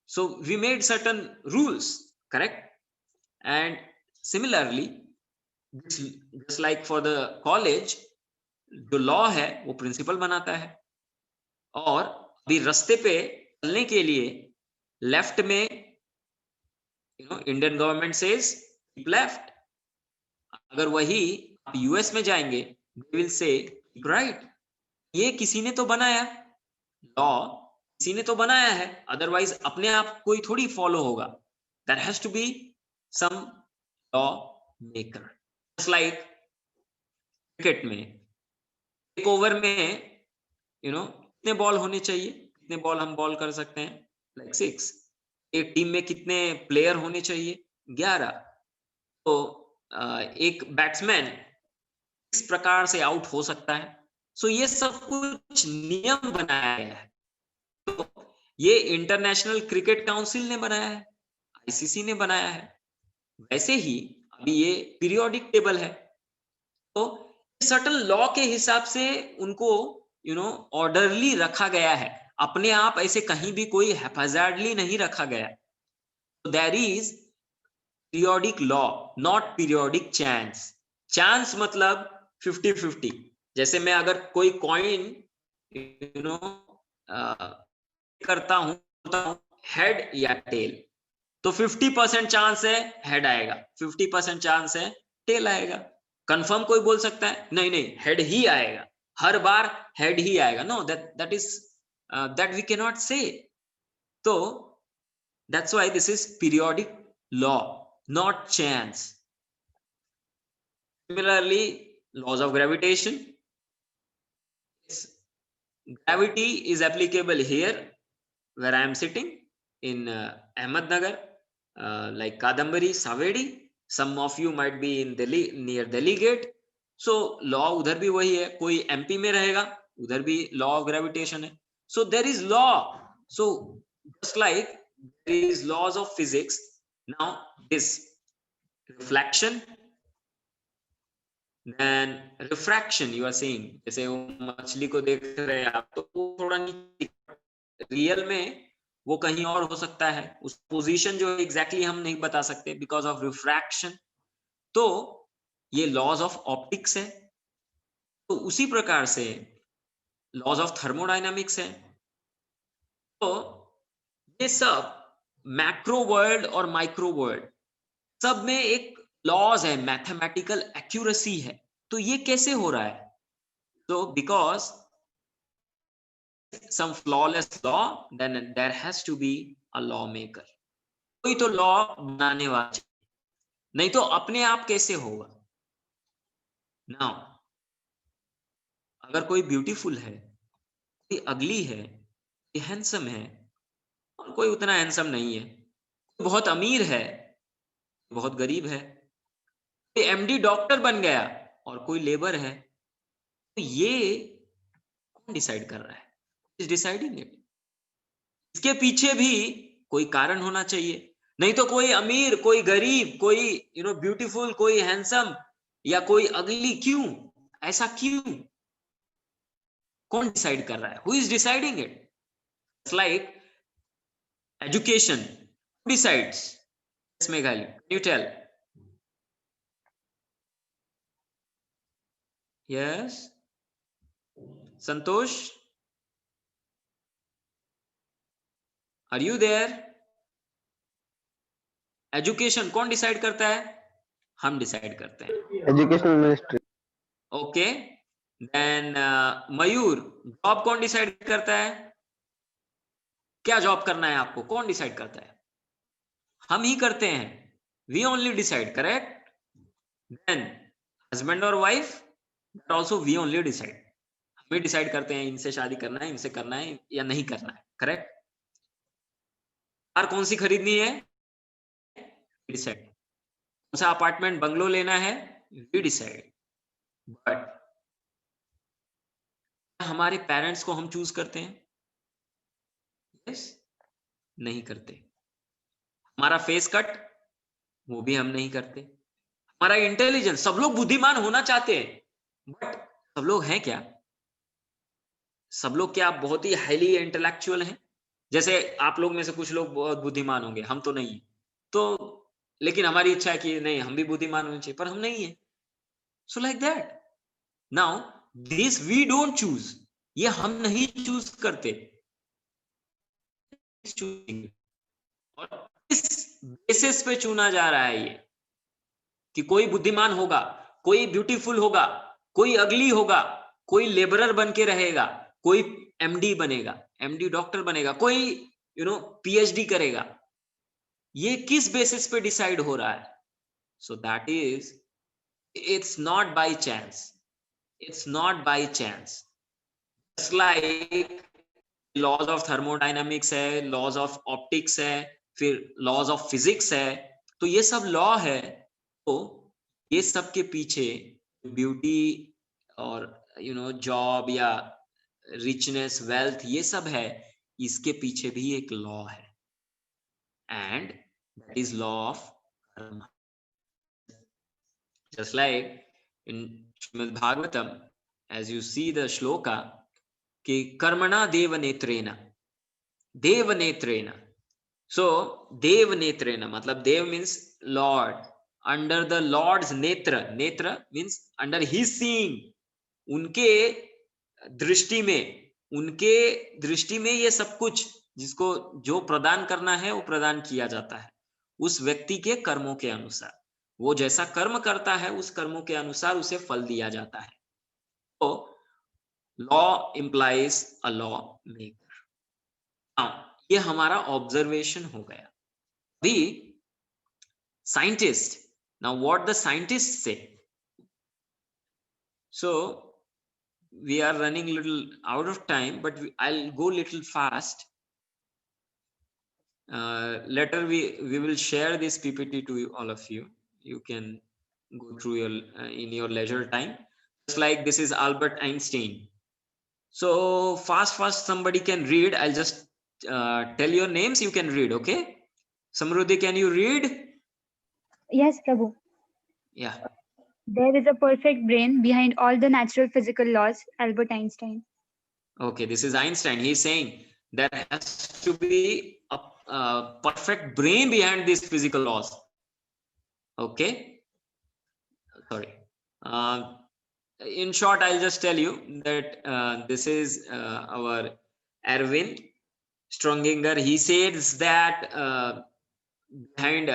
So we made certain rules, correct? And similarly, just like for the college, जो लॉ है वो प्रिंसिपल बनाता है. और अभी रास्ते पे चलने के लिए लेफ्ट में इंडियन गवर्नमेंट सेज लेफ्ट. अगर वही आप यूएस में जाएंगे, they will say राइट. ये किसी ने तो बनाया लॉ, किसी ने तो बनाया है, अदरवाइज अपने आप कोई थोड़ी फॉलो होगा. There has to be some law maker. Just like cricket में एक ओवर में कितने बॉल होने चाहिए, कितने बॉल हम बॉल कर सकते हैं, लाइक 6. एक टीम में कितने प्लेयर होने चाहिए? 11। तो एक बैट्समैन इस प्रकार से आउट हो सकता है। सो ये सब कुछ नियम बनाया गया है। तो ये इंटरनेशनल क्रिकेट काउंसिल ने बनाया है, आईसीसी ने बनाया है। वैसे ही अभी ये पीरियोडिक टेबल है, तो सर्टेन लॉ के हिसाब से उनको ऑर्डरली रखा गया है। अपने आप ऐसे कहीं भी कोई हैफाजार्डली नहीं रखा गया। तो there is periodic law, not periodic chance. Chance मतलब 50-50। जैसे मैं अगर कोई कॉइन करता हूं हेड या टेल, तो 50% चांस है हेड आएगा, 50% चांस है टेल आएगा। कंफर्म कोई बोल सकता है नहीं नहीं हेड ही आएगा, हर बार हेड ही आएगा? No, that we cannot say. So that's why this is periodic law, not chance. Similarly, laws of gravitation. Gravity is applicable here where I am sitting in Ahmednagar, like Kadambari, Savedi. Some of you might be in Delhi, near Delhi Gate. So law उधर भी वही है, कोई MP में रहेगा उधर भी law of gravitation है. So there is law. So just like there is laws of physics, now this reflection, then refraction you are seeing. जैसे वो मछली को देख रहे हैं आप, तो वो थोड़ा रियल में वो कहीं और हो सकता है, उस पोजीशन जो एग्जैक्टली हम नहीं बता सकते बिकॉज ऑफ रिफ्रैक्शन। तो ये लॉज ऑफ ऑप्टिक्स है। तो उसी प्रकार से लॉज ऑफ थर्मोडायनामिक्स है। तो ये सब मैक्रो वर्ल्ड और माइक्रो वर्ल्ड सब में एक लॉज है, मैथमेटिकल एक्यूरेसी है। तो ये कैसे हो रहा है? तो because some flawless law, then there has to be a lawmaker. कोई तो लॉ बनाने वाला, नहीं तो अपने आप कैसे होगा? नाउ अगर कोई ब्यूटीफुल है, कोई अगली है, कोई हैंडसम है और कोई उतना हैंडसम नहीं है, कोई बहुत अमीर है, बहुत गरीब है, कोई एमडी डॉक्टर बन गया और कोई लेबर है, तो ये कौन डिसाइड कर रहा है? Is deciding it. इसके पीछे भी कोई कारण होना चाहिए, नहीं तो कोई अमीर, कोई गरीब, कोई ब्यूटीफुल, कोई हैंडसम या कोई अगली, क्यों? ऐसा क्यों? कौन डिसाइड कर रहा है? Who is deciding it? It's like education, who decides? Meghali, can you tell? Yes Santosh, are you there? Education कौन डिसाइड करता है? हम डिसाइड करते हैं, education ministry. Okay. Then Mayur, job कौन डिसाइड करता है? क्या जॉब करना है आपको, कौन डिसाइड करता है? हम ही करते हैं, we only decide, correct? Then husband और wife, that also we only decide. हम ही डिसाइड करते हैं इनसे शादी करना है, इनसे करना है या नहीं करना है, करेक्ट? कार कौन सी खरीदनी है? डिसाइड। कौन सा अपार्टमेंट बंगलो लेना है? We decide. बट हमारे पेरेंट्स को हम चूज करते हैं? यस, नहीं करते। हमारा फेस कट, वो भी हम नहीं करते। हमारा इंटेलिजेंस, सब लोग बुद्धिमान होना चाहते हैं, बट सब लोग हैं क्या? सब लोग क्या बहुत ही हाईली इंटेलेक्चुअल हैं? जैसे आप लोग में से कुछ लोग बहुत बुद्धिमान होंगे, हम तो नहीं। तो लेकिन हमारी इच्छा है कि नहीं हम भी बुद्धिमान होने चाहिए, पर हम नहीं है। So like that. Now this we don't choose, ये हम नहीं चूज करते। और इस बेसिस पे चुना जा रहा है ये कि कोई बुद्धिमान होगा, कोई ब्यूटीफुल होगा, कोई अगली होगा, कोई लेबरर बन के रहेगा, कोई एमडी बनेगा, एमडी डॉक्टर बनेगा, कोई पीएचडी करेगा। ये किस बेसिस पे डिसाइड हो रहा है? So that is, it's not by chance, it's not by chance. Just like laws of thermodynamics है, लॉज ऑफ ऑप्टिक्स है, फिर लॉज ऑफ फिजिक्स है, तो ये सब लॉ है। तो ये सब के पीछे ब्यूटी और जॉब या रिचनेस, वेल्थ, ये सब है, इसके पीछे भी एक लॉ है, and that is law of कर्म। Just like in Srimad Bhagavatam, as you see the shloka, कि कर्मणा देव नेत्रेना, देव नेत्रेना। So देव नेत्रेना मतलब देव means Lord, under the Lord's नेत्र, नेत्र means under his seeing, उनके दृष्टि में ये सब कुछ जिसको जो प्रदान करना है वो प्रदान किया जाता है उस व्यक्ति के कर्मों के अनुसार। वो जैसा कर्म करता है उस कर्मों के अनुसार उसे फल दिया जाता है। तो law implies a law maker. ये हमारा ऑब्जर्वेशन हो गया। दी scientist, now what the scientist से। सो we are running little out of time, but I'll go little fast. Later we will share this PPT to all of you. You can go through your in your leisure time. Just like this is Albert Einstein. So fast somebody can read. I'll just tell your names, you can read, okay? Samruddhi, can you read? Yes, Prabhu. Yeah. There is a perfect brain behind all the natural physical laws, Albert Einstein. Okay, this is Einstein. He's saying there has to be a perfect brain behind these physical laws. Okay. Sorry. In short, I'll just tell you that this is our Erwin Stronginger. He says that behind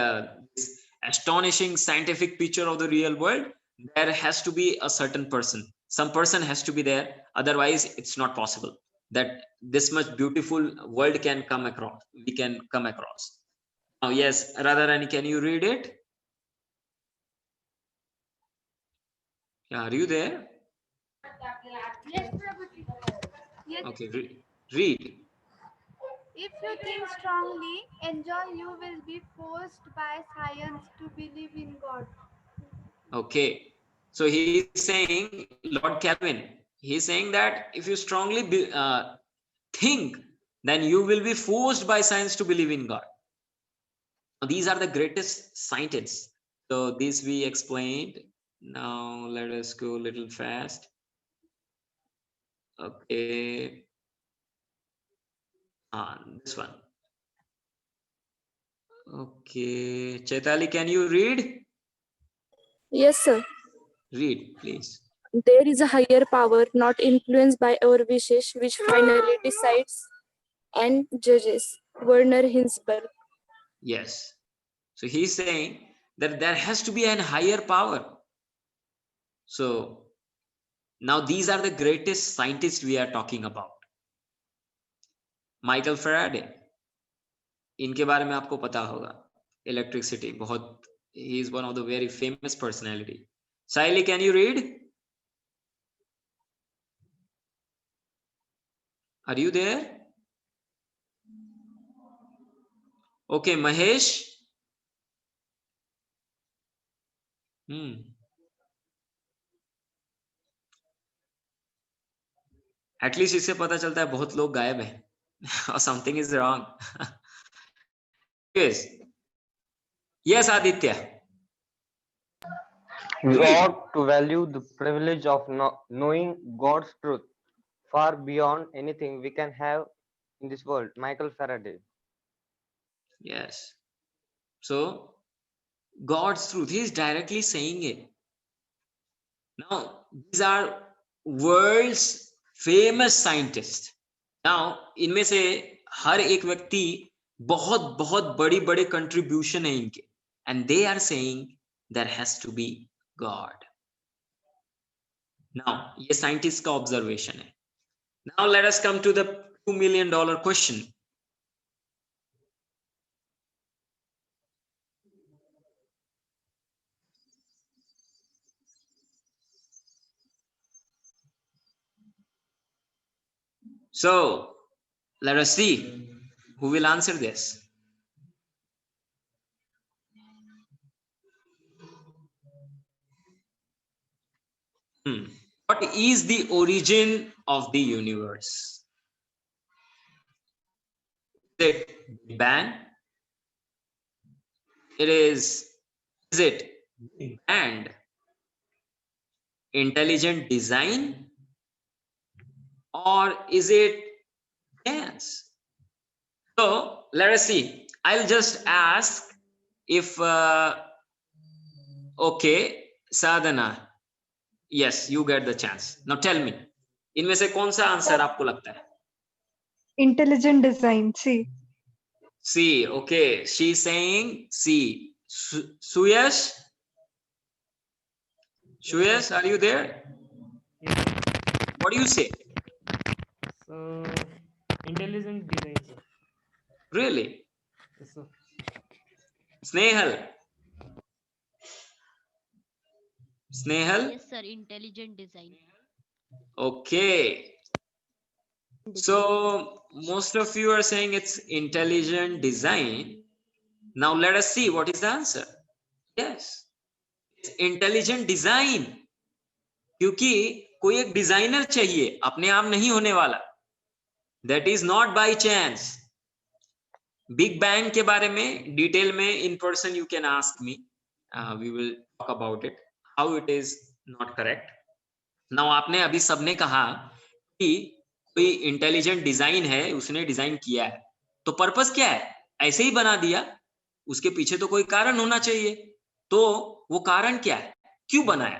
this astonishing scientific picture of the real world, there has to be a certain person. Some person has to be there, otherwise it's not possible that this much beautiful world can come across, we can come across. Now yes, Radharani, can you read it? Yeah, are you there? Yes, Prabhuji. Yes. Okay, read. If you think strongly, enjoy, you will be forced by science to believe in God. Okay, so he is saying, Lord Kelvin, he is saying that if you strongly think, then you will be forced by science to believe in God. Now, these are the greatest scientists. So this we explained. Now let us go a little fast. Okay. This one. Okay, Chaitali, can you read? Yes, sir. Read, please. There is a higher power not influenced by our wishes, which finally decides and judges. Werner Hinsberg. Yes. So he's saying that there has to be a higher power. So now these are the greatest scientists we are talking about. Michael Faraday, इनके बारे में आपको पता होगा, electricity, बहुत, he is one of the very famous personality. Saili, can you read? Are you there? Okay, Mahesh. At least इससे पता चलता है बहुत लोग गायब हैं or something is wrong. Yes, Aditya. We ought to value the privilege of knowing God's truth far beyond anything we can have in this world. Michael Faraday. Yes. So God's truth, he is directly saying it. Now these are world's famous scientists. Now इनमें से हर एक व्यक्ति बहुत बहुत बड़ी contribution है इनके, and they are saying there has to be God. Now ये साइंटिस्ट का ऑब्जर्वेशन है. Now let us come to the $2 million question. So let us see who will answer this. What is the origin of the universe? Is it Big Bang? Is it Big Bang? Intelligent design? Or is it chance? So let us see. I'll just ask if okay, Sadhana, yes, you get the chance. Now tell me, इनमें से कौन सा answer आपको लगता है? Intelligent design, C. C, okay, she's saying C. Suyash, Suyash, are you there? Yes. What do you say? So, intelligent design, sir. Really? Yes, sir. Snehal? Snehal? Yes, sir. Intelligent design. Okay. So most of you are saying it's intelligent design. Now let us see what is the answer. Yes, it's intelligent design. क्योंकि कोई एक designer चाहिए, अपने आप नहीं होने वाला. That is not by chance. Big bang के बारे में डिटेल में in person you can ask me. We will talk about it. How it is not correct. Now आपने अभी सबने कहा कि कोई इंटेलिजेंट डिजाइन है, उसने डिजाइन किया है, तो पर्पस क्या है? ऐसे ही बना दिया? उसके पीछे तो कोई कारण होना चाहिए. तो वो कारण क्या है? क्यों बनाया?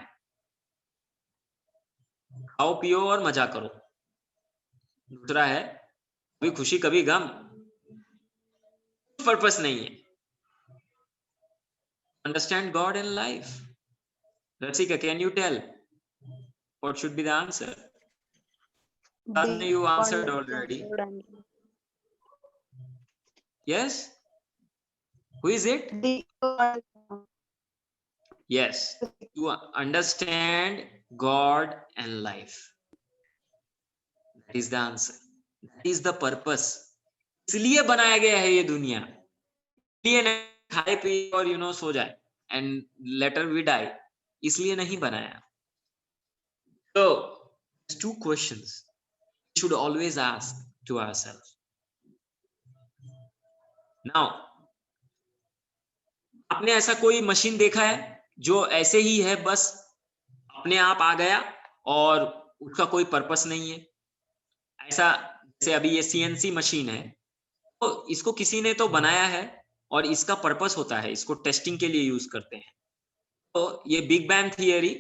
खाओ पियो और मजा करो. दूसरा है कभी खुशी कभी गम. पर्पस नहीं है. Understand God and life. Rasika, can you tell what should be the answer? You answered already. Yes? Who is it? Yes. To understand God and life. That is the answer. That is the purpose. इसलिए बनाया गया है ये दुनिया. इसलिए नहीं खाए पिए और सो जाए and later we die. इसलिए नहीं बनाया. So, two questions we should always ask to ourselves. Now, आपने ऐसा कोई मशीन देखा है जो ऐसे ही है, बस अपने आप आ गया और उसका कोई पर्पस नहीं है? ऐसा जैसे अभी ये CNC मशीन है, तो इसको किसी ने तो बनाया है और इसका पर्पस होता है, इसको टेस्टिंग के लिए यूज करते हैं. तो ये big bang theory,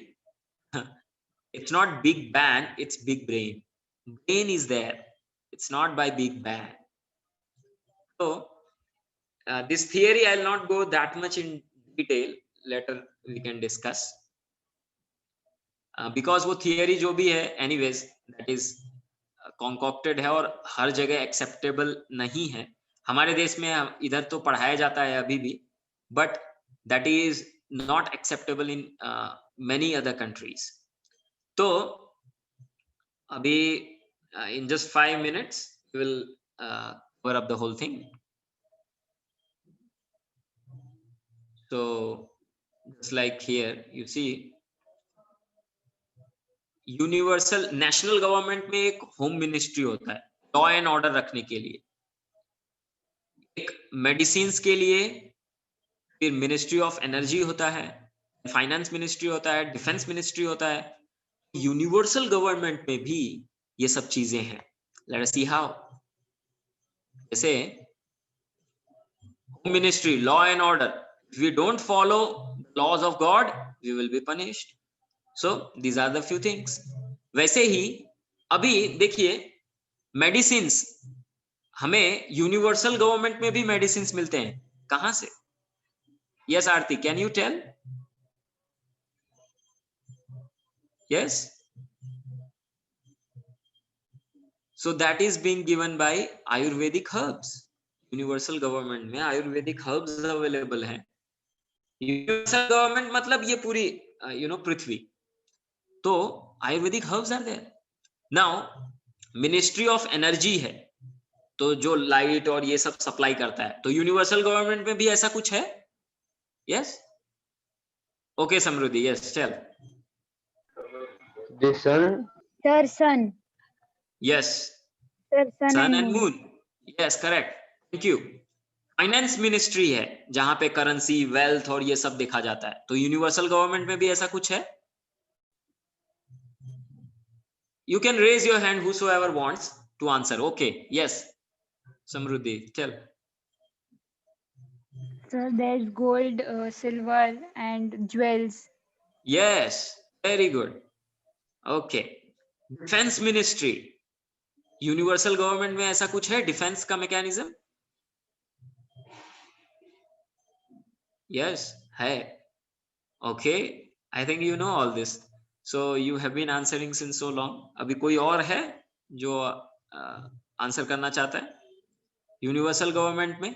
it's not big bang, it's big brain. Brain is there, it's not by big bang. So this theory I'll not go that much in detail, later we can discuss. Because वो theory जो भी है anyways that is concocted है और हर जगह acceptable नहीं है. हमारे देश में इधर तो पढ़ाया जाता है अभी भी, but that is not acceptable in many other countries. तो अभी in just 5 minutes we will cover up the whole thing. So just like here you see universal national government में एक होम मिनिस्ट्री होता है लॉ एंड ऑर्डर रखने के लिए, एक मेडिसिन्स के लिए फिर मिनिस्ट्री ऑफ एनर्जी होता है, फाइनेंस मिनिस्ट्री होता है, डिफेंस मिनिस्ट्री होता है. यूनिवर्सल गवर्नमेंट में भी ये सब चीजें हैं. Let us see how. जैसे home ministry, law and order, if we don't follow laws of God we will be punished. So these are the few things. वैसे ही अभी देखिए मेडिसिन्स, हमें यूनिवर्सल गवर्नमेंट में भी मेडिसिन्स मिलते हैं. कहां से? Yes Aarti, can you tell? Yes. So that is being given by Ayurvedic herbs. Universal government में आयुर्वेदिक herbs अवेलेबल हैं. यूनिवर्सल गवर्नमेंट मतलब ये पूरी पृथ्वी. तो Ayurvedic herbs are there. Now ministry of energy है, तो जो लाइट और ये सब सप्लाई करता है, तो यूनिवर्सल गवर्नमेंट में भी ऐसा कुछ है. यस, ओके समृद्धि, यस चल. The sun. Sir, sun. Yes, Sir, sun sun and and moon. Moon. Yes, correct. Thank you. Finance ministry है जहां पे करेंसी, वेल्थ और ये सब देखा जाता है. तो यूनिवर्सल गवर्नमेंट में भी ऐसा कुछ है? You can raise your hand whosoever wants to answer. Okay, yes. Samruddhi, tell. Sir, there's gold, silver, and jewels. Yes, very good. Okay. Defense Ministry. Universal government में ऐसा कुछ है, डिफेंस का मैकेनिज्म? यस, है. Okay, I think you know all this. So you have been answering since so long. अभी कोई और है जो आंसर करना चाहता है? यूनिवर्सल गवर्नमेंट में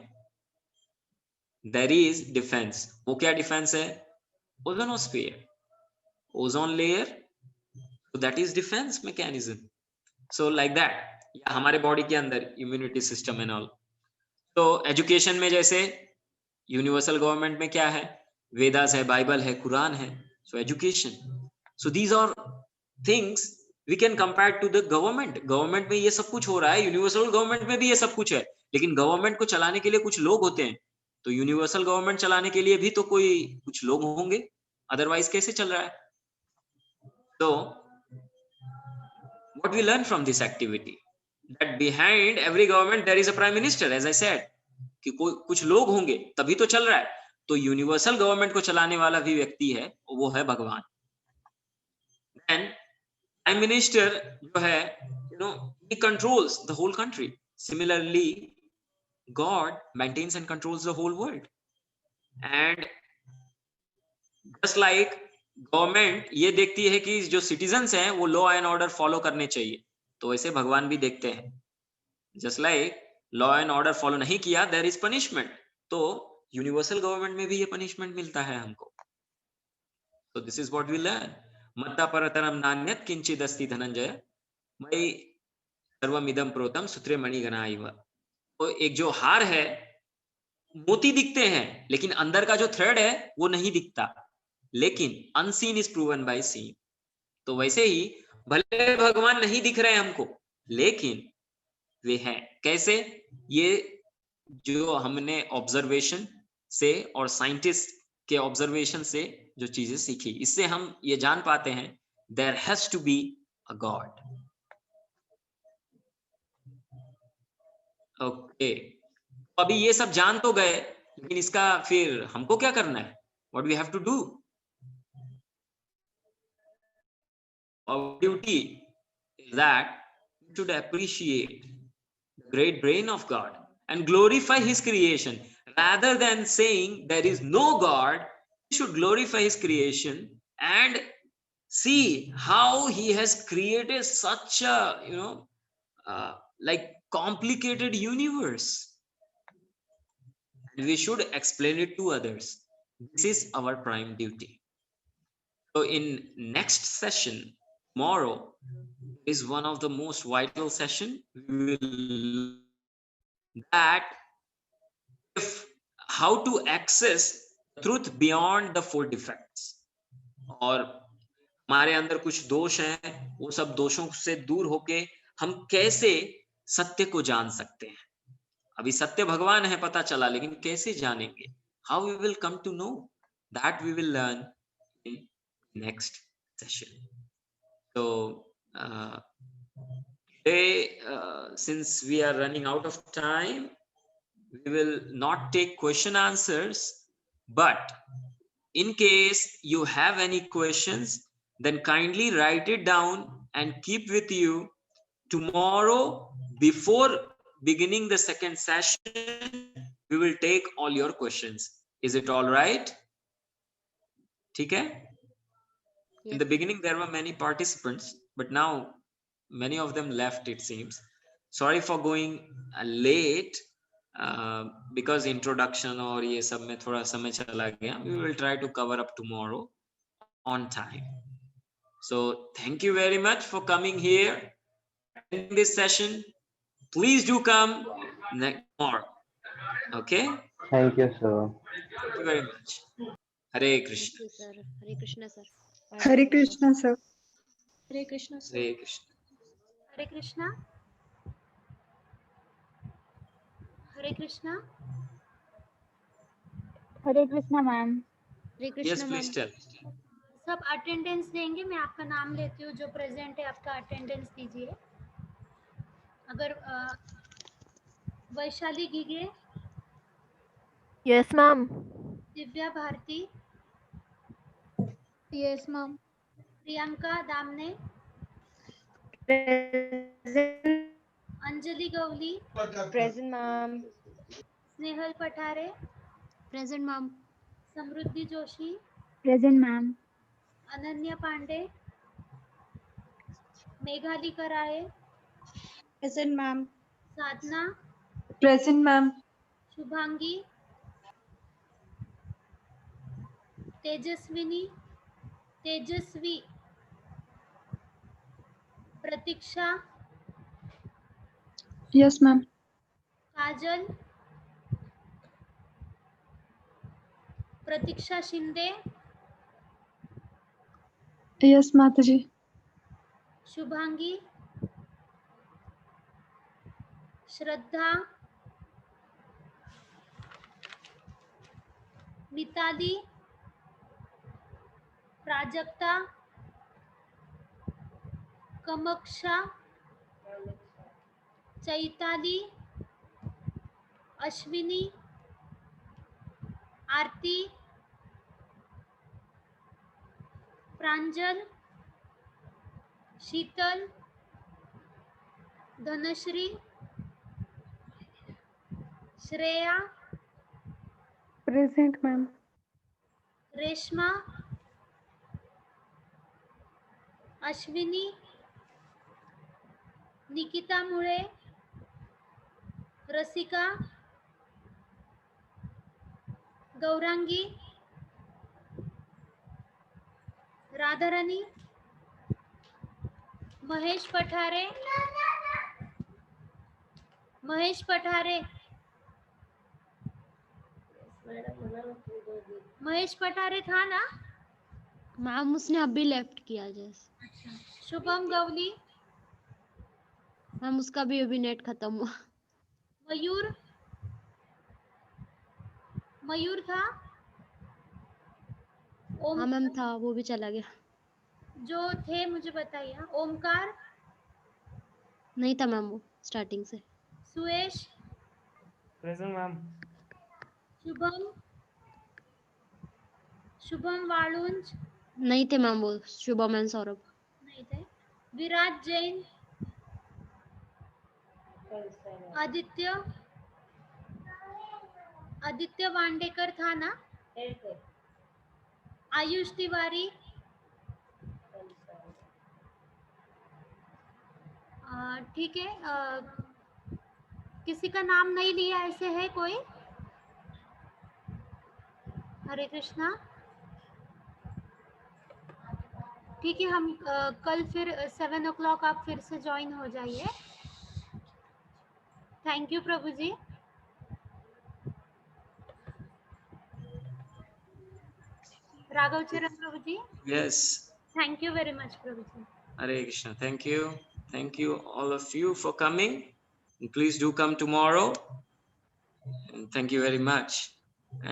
देयर इज डिफेंस. वो क्या डिफेंस है? Ozonosphere, ozone layer. So that is defense mechanism. So like that, या हमारे बॉडी के अंदर इम्यूनिटी सिस्टम एंड ऑल. तो एजुकेशन में जैसे यूनिवर्सल गवर्नमेंट में क्या है? वेदास है, बाइबल है, कुरान है. So education. So these are things we can compare to the government. Government में ये सब कुछ हो रहा है, यूनिवर्सल गवर्नमेंट में भी ये सब कुछ है, लेकिन गवर्नमेंट को चलाने के लिए कुछ लोग होते हैं. तो यूनिवर्सल गवर्नमेंट चलाने के लिए भी तो कोई कुछ लोग होंगे, अदरवाइज कैसे चल रहा है? तो what we learn from this activity, that behind every government there is a prime minister, as I said, कि कोई कुछ लोग होंगे तभी तो चल रहा है. तो यूनिवर्सल गवर्नमेंट को चलाने वाला भी व्यक्ति है, वो है भगवान. एंड प्राइम मिनिस्टर जो है, you know, he controls the whole country. Similarly, God maintains and controls the whole world. And just like government ये देखती है कि जो सिटीजन्स हैं वो लॉ एंड ऑर्डर फॉलो करने चाहिए, तो वैसे भगवान भी देखते हैं. Just like law and order follow नहीं किया, देयर इज पनिशमेंट. तो यूनिवर्सल गवर्नमेंट में भी ये पनिशमेंट मिलता है हमको. तो this is what we learn. मत्ता परतरम नान्यत् किंचित् अस्ति धनंजय मयि सर्वमिदं प्रोतम सूत्रे मणिगणा इव. तो एक जो हार है, मोती दिखते हैं लेकिन अंदर का जो थ्रेड है वो नहीं दिखता, लेकिन unseen is proven by seen. तो वैसे ही भले भगवान नहीं दिख रहे हैं हमको, लेकिन वे हैं. कैसे? ये जो हमने ऑब्जर्वेशन से और साइंटिस्ट के ऑब्जर्वेशन से जो चीजें सीखी, इससे हम ये जान पाते हैं there has to be a god. Okay, अभी ये सब जान तो गए, लेकिन इसका फिर हमको क्या करना है? What we have to do? Our duty is that we should appreciate the great brain of God and glorify His creation. Rather than saying there is no God, we should glorify His creation and see how He has created such a, you know, like complicated universe. And we should explain it to others. This is our prime duty. So in next session, tomorrow is one of the most vital session. We will that if how to access truth beyond the 4 defects. और हमारे अंदर कुछ दोष हैं, वो सब दोषों से दूर होके हम कैसे सत्य को जान सकते हैं. अभी सत्य भगवान है पता चला, लेकिन कैसे जानेंगे? How we will come to know? That we will learn in next session. So today, since we are running out of time, we will not take question answers, but in case you have any questions, then kindly write it down and keep with you. Tomorrow, before beginning the second session, we will take all your questions. Is it all right? ठीक है? In the beginning, there were many participants, but now many of them left, it seems. Sorry for going late, because introduction और ये सब में थोड़ा समय चला गया. We will try to cover up tomorrow on time. So thank you very much for coming here in this session. Please do come more. Okay? Thank you, sir. Thank you very much. Hare Krishna. Hare Krishna, sir. Hare Krishna, sir. Hare Krishna, sir. Hare Krishna. Hare Krishna. Hare Krishna. Hare Krishna, ma'am. Hare Yes, Krishna, please ma'am. tell. सब attendance देंगे, मैं आपका नाम लेती हूँ, जो present है आपका अटेंडेंस दीजिए। अगर Vaishali Gige, Yes, ma'am. Divya Bharti, Yes, ma'am. Priyanka दामने, Anjali Gawli, Present, ma'am. Snehal Pathare, Present, ma'am. समृद्धि जोशी, Present, ma'am. अनन्या पांडे, मेघाली कराए, Present, ma'am. साधना, Present, ma'am. शुभांगी, तेजस्विनी, तेजस्वी, प्रतीक्षा, Yes, ma'am. काजल, प्रतीक्षा शिंदे, Yes, Mataji. शुभांगी, श्रद्धा, मिताली, प्राजक्ता, कमक्षा, चैताली, अश्विनी, आरती, प्रांजल, शीतल, धनश्री, श्रेया, Present, ma'am. रेशमा, अश्विनी, निकिता मुळे, रसिका, गौरांगी, राधारानी, महेश पठारे, महेश पठारे, महेश पठारे था ना? मैम उसने अभी लेफ्ट किया जस्ट। शुभम गवली, मैम उसका भी अभी नेट खत्म हुआ। मयूर, मयूर था? हाँ मैम था, वो भी चला गया। जो थे मुझे बताइए। ओमकार, नहीं था मैम वो स्टार्टिंग से। सुएश, Present, ma'am. शुभम, शुभम वाळुंज, नहीं थे मैम वो, शुभम एंड सौरभ। नहीं थे। विराज जैन, आदित्य, आदित्य वांडेकर था ना? आयुष तिवारी, ठीक है। किसी का नाम नहीं लिया ऐसे है कोई? हरे कृष्णा। ठीक है, हम कल फिर 7 o'clock आप फिर से ज्वाइन हो जाइए। Thank you Prabhu ji. Raghav Charan Prabhu ji, Yes. Thank you very much Prabhu ji. Hare Krishna. Thank you. Thank you all of you for coming. And please do come tomorrow. And thank you very much.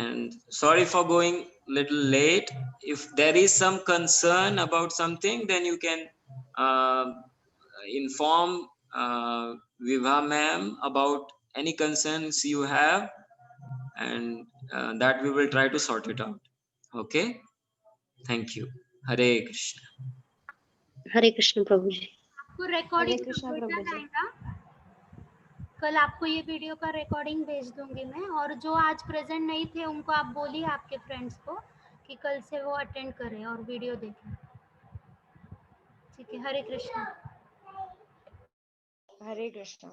And sorry for going little late. If there is some concern about something, then you can inform Vibha ma'am about any concerns you have, and that we will try to sort it out. Okay? Thank you. Hare Krishna. हरे कृष्ण प्रभु जी। आपको recording हरे कृष्णा भेजा प्रभु जी। जाएगा। कल आपको ये video का recording भेज दूंगी मैं, और जो आज प्रेजेंट नहीं थे उनको आप बोलिए आपके फ्रेंड्स को कि कल से वो अटेंड करें और वीडियो देखें। ठीक है, हरे कृष्णा। हरे कृष्णा।